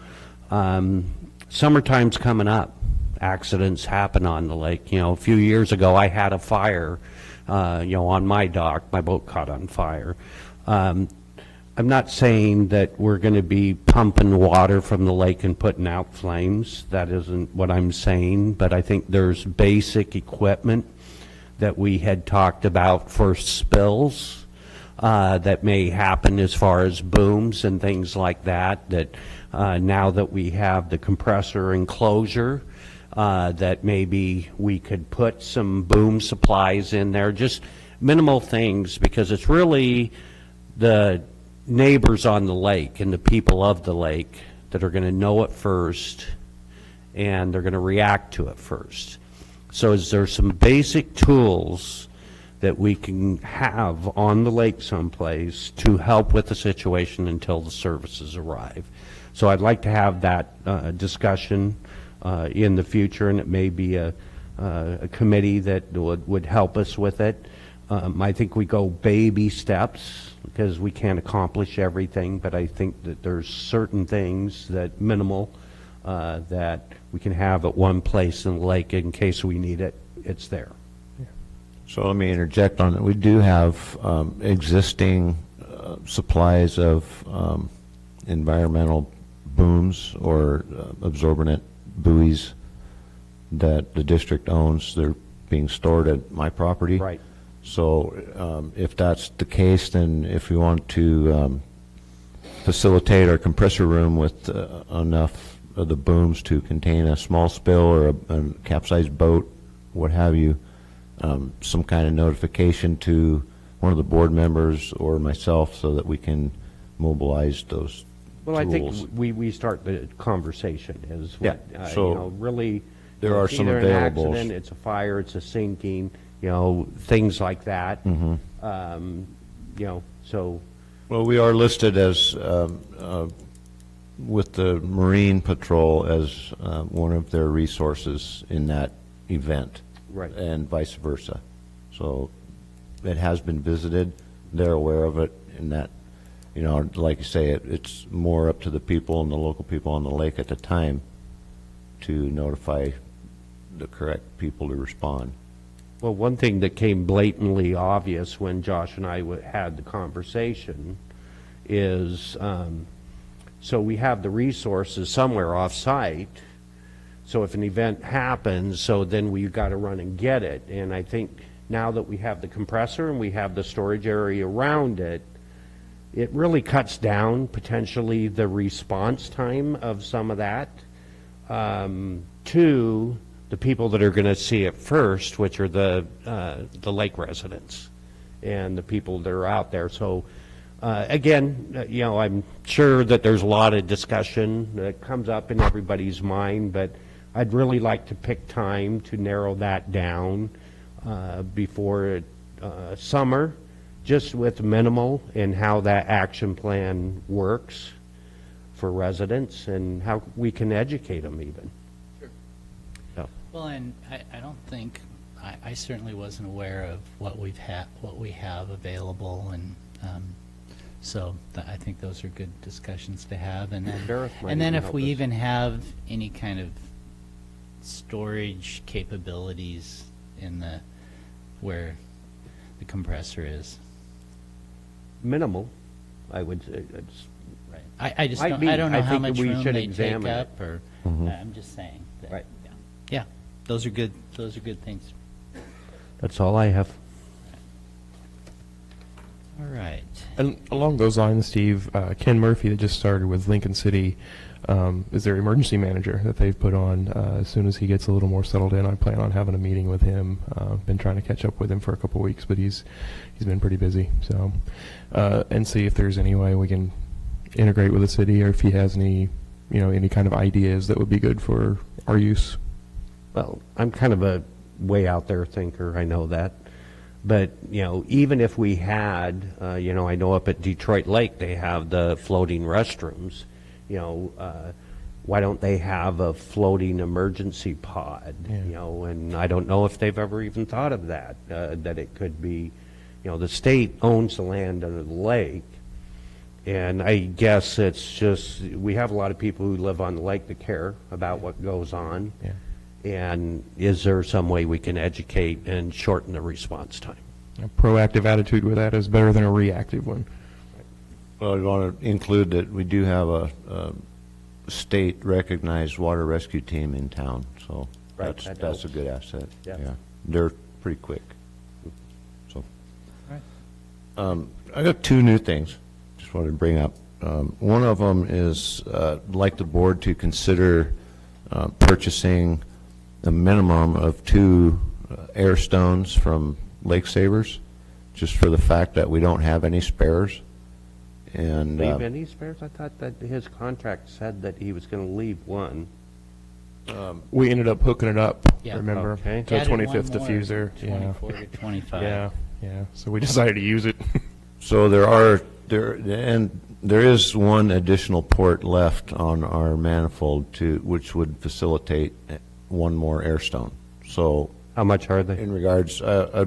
Summertime's coming up. Accidents happen on the lake. A few years ago, I had a fire, on my dock. My boat caught on fire. I'm not saying that we're going to be pumping water from the lake and putting out flames. That isn't what I'm saying, but I think there's basic equipment that we had talked about for spills that may happen as far as booms and things like that, that now that we have the compressor enclosure, that maybe we could put some boom supplies in there, just minimal things, because it's really the neighbors on the lake and the people of the lake that are going to know it first, and they're going to react to it first. So is there some basic tools that we can have on the lake someplace to help with the situation until the services arrive. So I'd like to have that discussion in the future, and it may be a committee that would help us with it. I think we go baby steps because we can't accomplish everything, but I think that there's certain things that minimal that we can have at one place in the lake in case we need it. It's there. So let me interject on it. We do have existing supplies of environmental booms or absorbent buoys that the district owns. They're being stored at my property. Right. So if that's the case, then if we want to facilitate our compressor room with enough of the booms to contain a small spill or a capsized boat, what have you, some kind of notification to one of the board members or myself so that we can mobilize those Well, I tools. think we start the conversation is what, Yeah, so you know, really. there are it's some either availables. an accident, it's a fire, it's a sinking, you know, things like that. You know, so, Well, we are listed as, with the Marine Patrol as one of their resources in that event. Right. And vice versa. So it has been visited, they're aware of it, and that, you know, like you say, it's more up to the people and the local people on the lake at the time to notify the correct people to respond. well, one thing that came blatantly obvious when Josh and I had the conversation is, so we have the resources somewhere off-site, so if an event happens, so then we've got to run and get it. And I think now that we have the compressor and we have the storage area around it, it really cuts down potentially the response time of some of that to the people that are going to see it first, which are the lake residents and the people that are out there. So again, you know, I'm sure that there's a lot of discussion that comes up in everybody's mind, but I'd really like to pick time to narrow that down before summer, just with minimal and how that action plan works for residents and how we can educate them even. So. Well, and I don't think, I certainly wasn't aware of what we have available, and so I think those are good discussions to have. And Gareth might then even if we help us. even have any kind of storage capabilities in where the compressor is. Minimal, I would say. It's, Right. I just Might don't, be. I don't know I how think much we room should they take examine it. up, or, I'm just saying. that- Right. Yeah, those are good things. that's all I have. All right. And along those lines, Steve, Ken Murphy that just started with Lincoln City is their emergency manager that they've put on. As soon as he gets a little more settled in, I plan on having a meeting with him. Been trying to catch up with him for a couple weeks, but he's been pretty busy. So, and see if there's any way we can integrate with the city, or if he has any, any kind of ideas that would be good for our use. Well, I'm kind of a way out there thinker, I know that. But, even if we had, I know up at Detroit Lake, they have the floating restrooms. Why don't they have a floating emergency pod? Yeah. And I don't know if they've ever even thought of that, that it could be, the state owns the land under the lake. And I guess it's just, we have a lot of people who live on the lake that care about what goes on. Yeah. And is there some way we can educate and shorten the response time? A proactive attitude with that is better than a reactive one. Well, I want to include that we do have a state-recognized water rescue team in town, so Right, that that's a helps. good asset. Yeah. They're pretty quick. So, Right. I got two new things. Just wanted to bring up. One of them is like the board to consider purchasing a minimum of 2 air stones from Lake Savers, just for the fact that we don't have any spares. And Leave any spares? I thought that his contract said that he was going to leave one. We ended up hooking it up, Yeah. remember, Okay. to a Added one 25th more, diffuser. 24 to 25. Yeah, Yeah, so we decided to use it. So there is one additional port left on our manifold which would facilitate one more air stone. So How much are they? in regards, I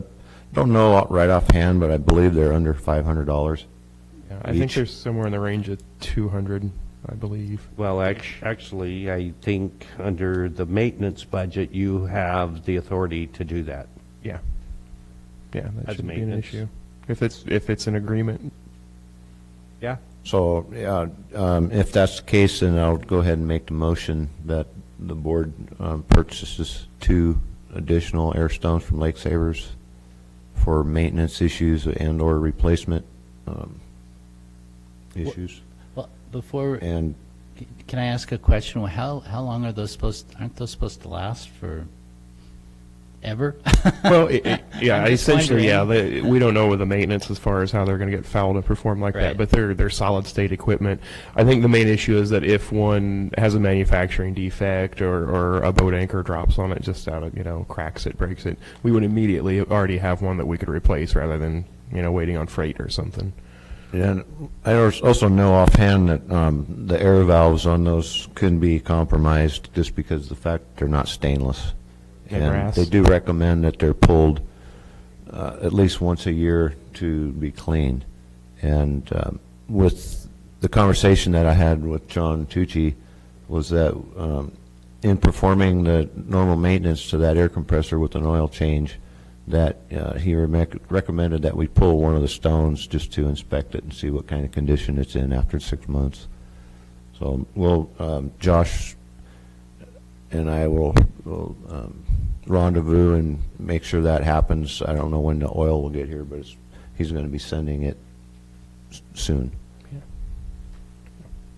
don't know right offhand, but I believe they're under $500. Yeah, I think Each. there's somewhere in the range of 200, I believe. Well, actually, I think under the maintenance budget, you have the authority to do that. Yeah. Yeah, that As shouldn't be an maintenance. issue. If it's an agreement. Yeah. So, yeah, if that's the case, then I'll go ahead and make the motion that the board purchases 2 additional air stones from Lake Savers for maintenance issues and/or replacement issues. Well, before, And can I ask a question? Well, how long are those aren't those supposed to last for ever? Well, yeah, I'm just essentially, yeah. wondering. We don't know with the maintenance as far as how they're going to get fouled and perform like Right. that, but they're solid state equipment. I think the main issue is that if one has a manufacturing defect or a boat anchor drops on it just out of, cracks it, breaks it, we would immediately already have one that we could replace rather than, waiting on freight or something. And I also know offhand that the air valves on those can be compromised just because of the fact they're not stainless. Yeah, And brass. they do recommend that they're pulled at least once a year to be cleaned. And with the conversation that I had with John Tucci was that in performing the normal maintenance to that air compressor with an oil change, that he recommended that we pull one of the stones just to inspect it and see what kind of condition it's in after 6 months. So Josh and I will rendezvous and make sure that happens. I don't know when the oil will get here, but he's going to be sending it soon.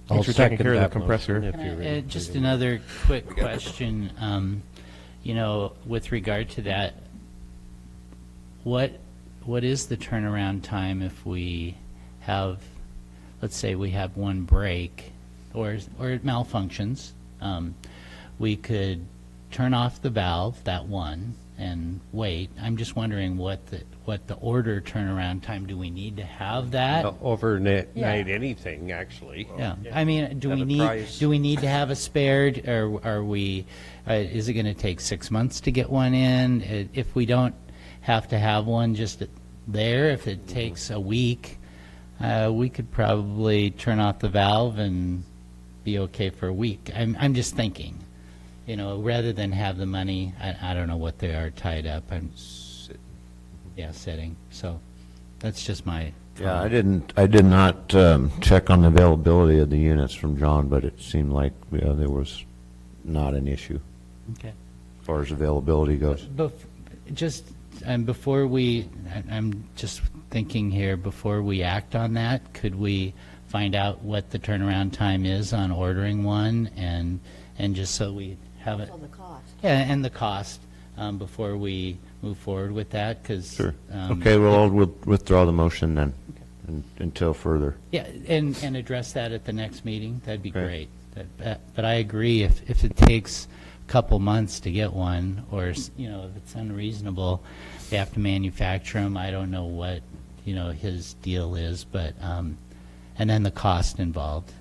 Thanks for taking care of the compressor. Just another quick question, with regard to that, what is the turnaround time if we have, let's say we have one break or it malfunctions? We could turn off the valve, that one, and wait. I'm just wondering what the order turnaround time, do we need to have that? Overnight Yeah. anything, actually. Yeah, I mean, do At we a need price. to have a spare, or are we? Is it going to take 6 months to get one in? If we don't have to have one just there, if it takes a week, we could probably turn off the valve and be okay for a week. I'm just thinking, rather than have the money. I don't know what they are tied up. Sitting. So that's just my. Yeah, I did not check on the availability of the units from John, but it seemed like there was not an issue Okay. as far as availability goes. Before I'm just thinking here, before we act on that, could we find out what the turnaround time is on ordering one, and just so we have it, On the cost. yeah, and the cost, before we move forward with that, because. Sure. Okay, well, we'll withdraw the motion then until further. Yeah, and address that at the next meeting, that'd be Okay. great. But I agree, if it takes a couple months to get one, or, if it's unreasonable, they have to manufacture them, I don't know what, his deal is, but, and then the cost involved.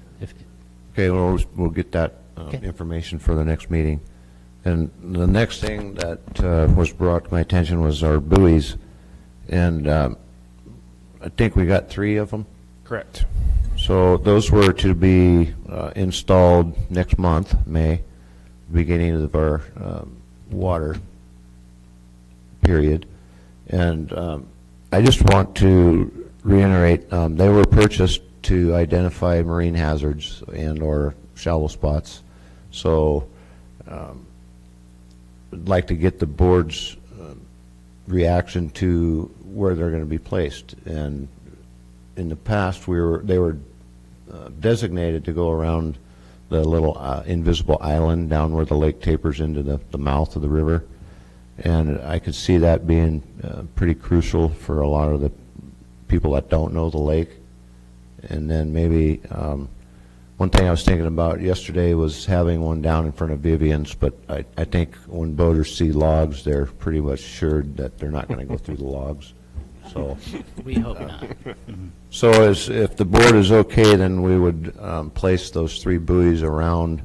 Okay, well, we'll get that Okay. information for the next meeting. And the next thing that was brought to my attention was our buoys, and I think we got 3 of them. Correct. So those were to be installed next month, May, beginning of our water period. And I just want to reiterate, they were purchased to identify marine hazards and or shallow spots. So I'd like to get the board's reaction to where they're going to be placed. And in the past, they were designated to go around the little invisible island down where the lake tapers into the mouth of the river. And I could see that being pretty crucial for a lot of the people that don't know the lake. And then maybe one thing I was thinking about yesterday was having one down in front of Vivian's, but I think when boaters see logs, they're pretty much sure that they're not going to go through the logs. So, We hope not. so if the board is okay, then we would place those 3 buoys around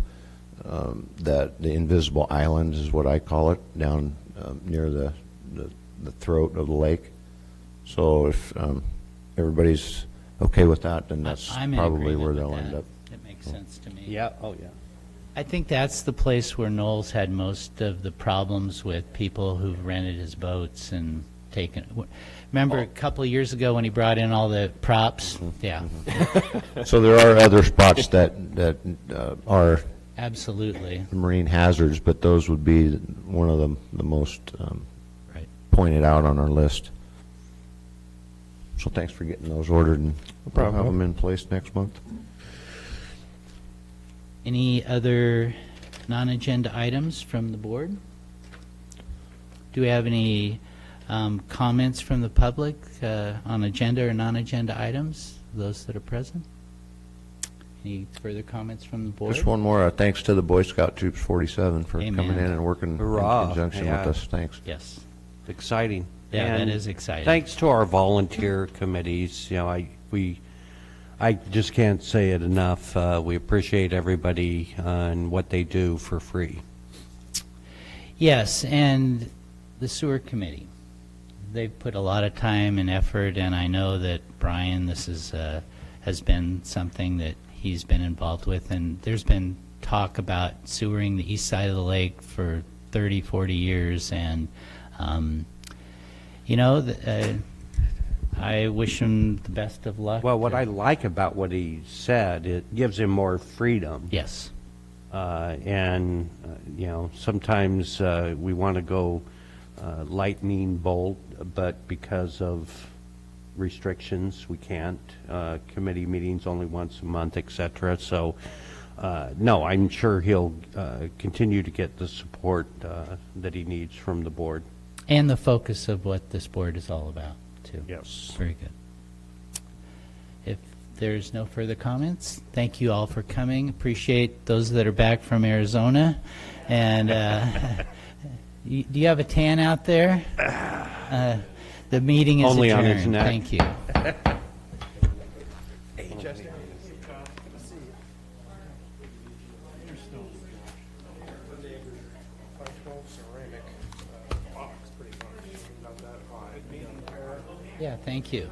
the invisible island is what I call it, down near the throat of the lake. So if everybody's okay with that, then that's I'm in probably agreement where with they'll that. end up. It makes sense to me. Yeah, oh, yeah. I think that's the place where Knowles had most of the problems with people who've rented his boats and taken. Remember a couple of years ago when he brought in all the props? Yeah, So there are other spots that are absolutely. marine hazards, but those would be one of the most Right. pointed out on our list. So thanks for getting those ordered, and we'll problem. have them in place next month. Any other non-agenda items from the board? Do we have any comments from the public on agenda or non-agenda items, those that are present? Any further comments from the board? Just one more, thanks to the Boy Scout Troops 47 for Amen. coming in and working in Hurrah. conjunction Yeah. with us. Thanks. Yes. Exciting. Yeah, And that is exciting. Thanks to our volunteer committees, you know, I just can't say it enough. We appreciate everybody and what they do for free. Yes, and the sewer committee. They've put a lot of time and effort, and I know that Brian, this is, has been something that he's been involved with, and there's been talk about sewering the east side of the lake for 30, 40 years, and, you know, I wish him the best of luck. Well, what I like about what he said, it gives him more freedom. Yes. And, you know, sometimes we want to go lightning bolt, but because of restrictions, we can't. Committee meetings only once a month, et cetera. So, no, I'm sure he'll continue to get the support that he needs from the board. And the focus of what this board is all about, too. Yes. Very good. If there's no further comments, thank you all for coming. Appreciate those that are back from Arizona. And do you have a tan out there? The meeting is Only on adjourned. his neck. Thank you. Yeah, thank you.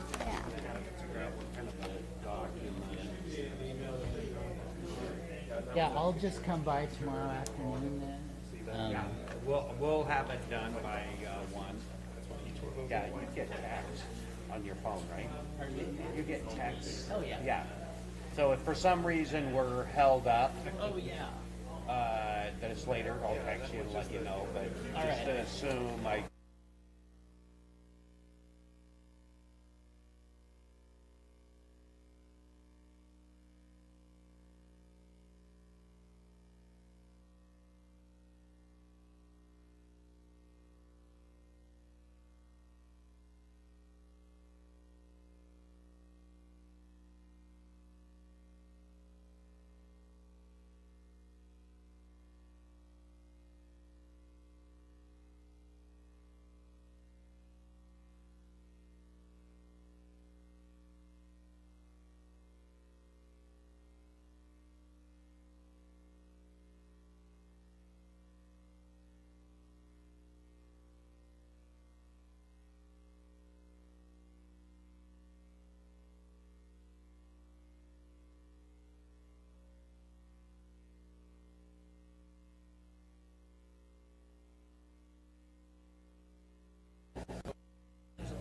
Yeah, I'll just come by tomorrow afternoon then. We'll have it done by 1. Yeah, you get text on your phone, right? You get text. Oh, yeah. Yeah. So if for some reason we're held up, Oh, yeah. that it's later, I'll text you and let you know, but All just right. assume I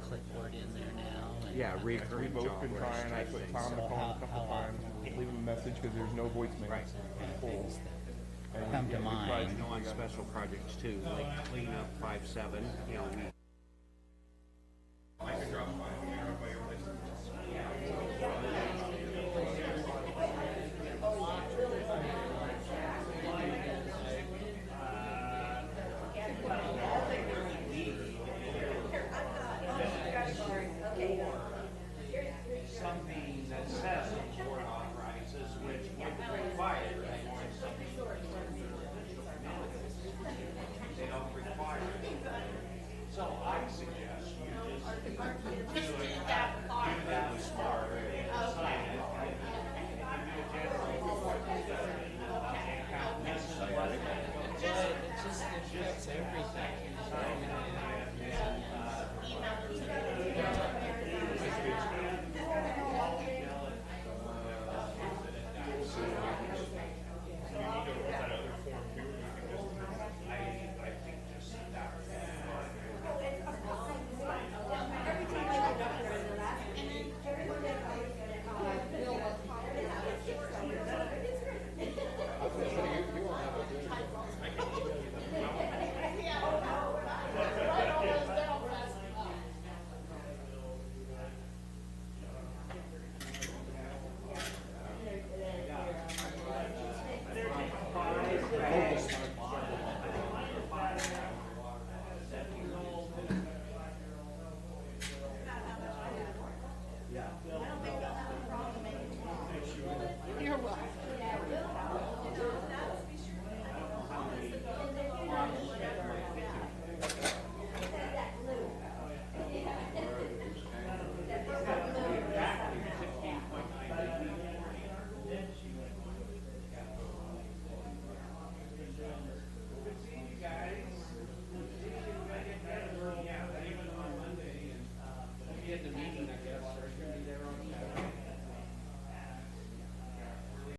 Clipboard in there now. and- Yeah, We've both been trying. I put Tom on the phone a couple times, leave him a message because there's no voicemail. Things that come to mind. on special projects too, like cleanup 5-7, you know, something that says the board authorizes, which would require they don't require it. So get in the meeting, I guess, or it's gonna be there on the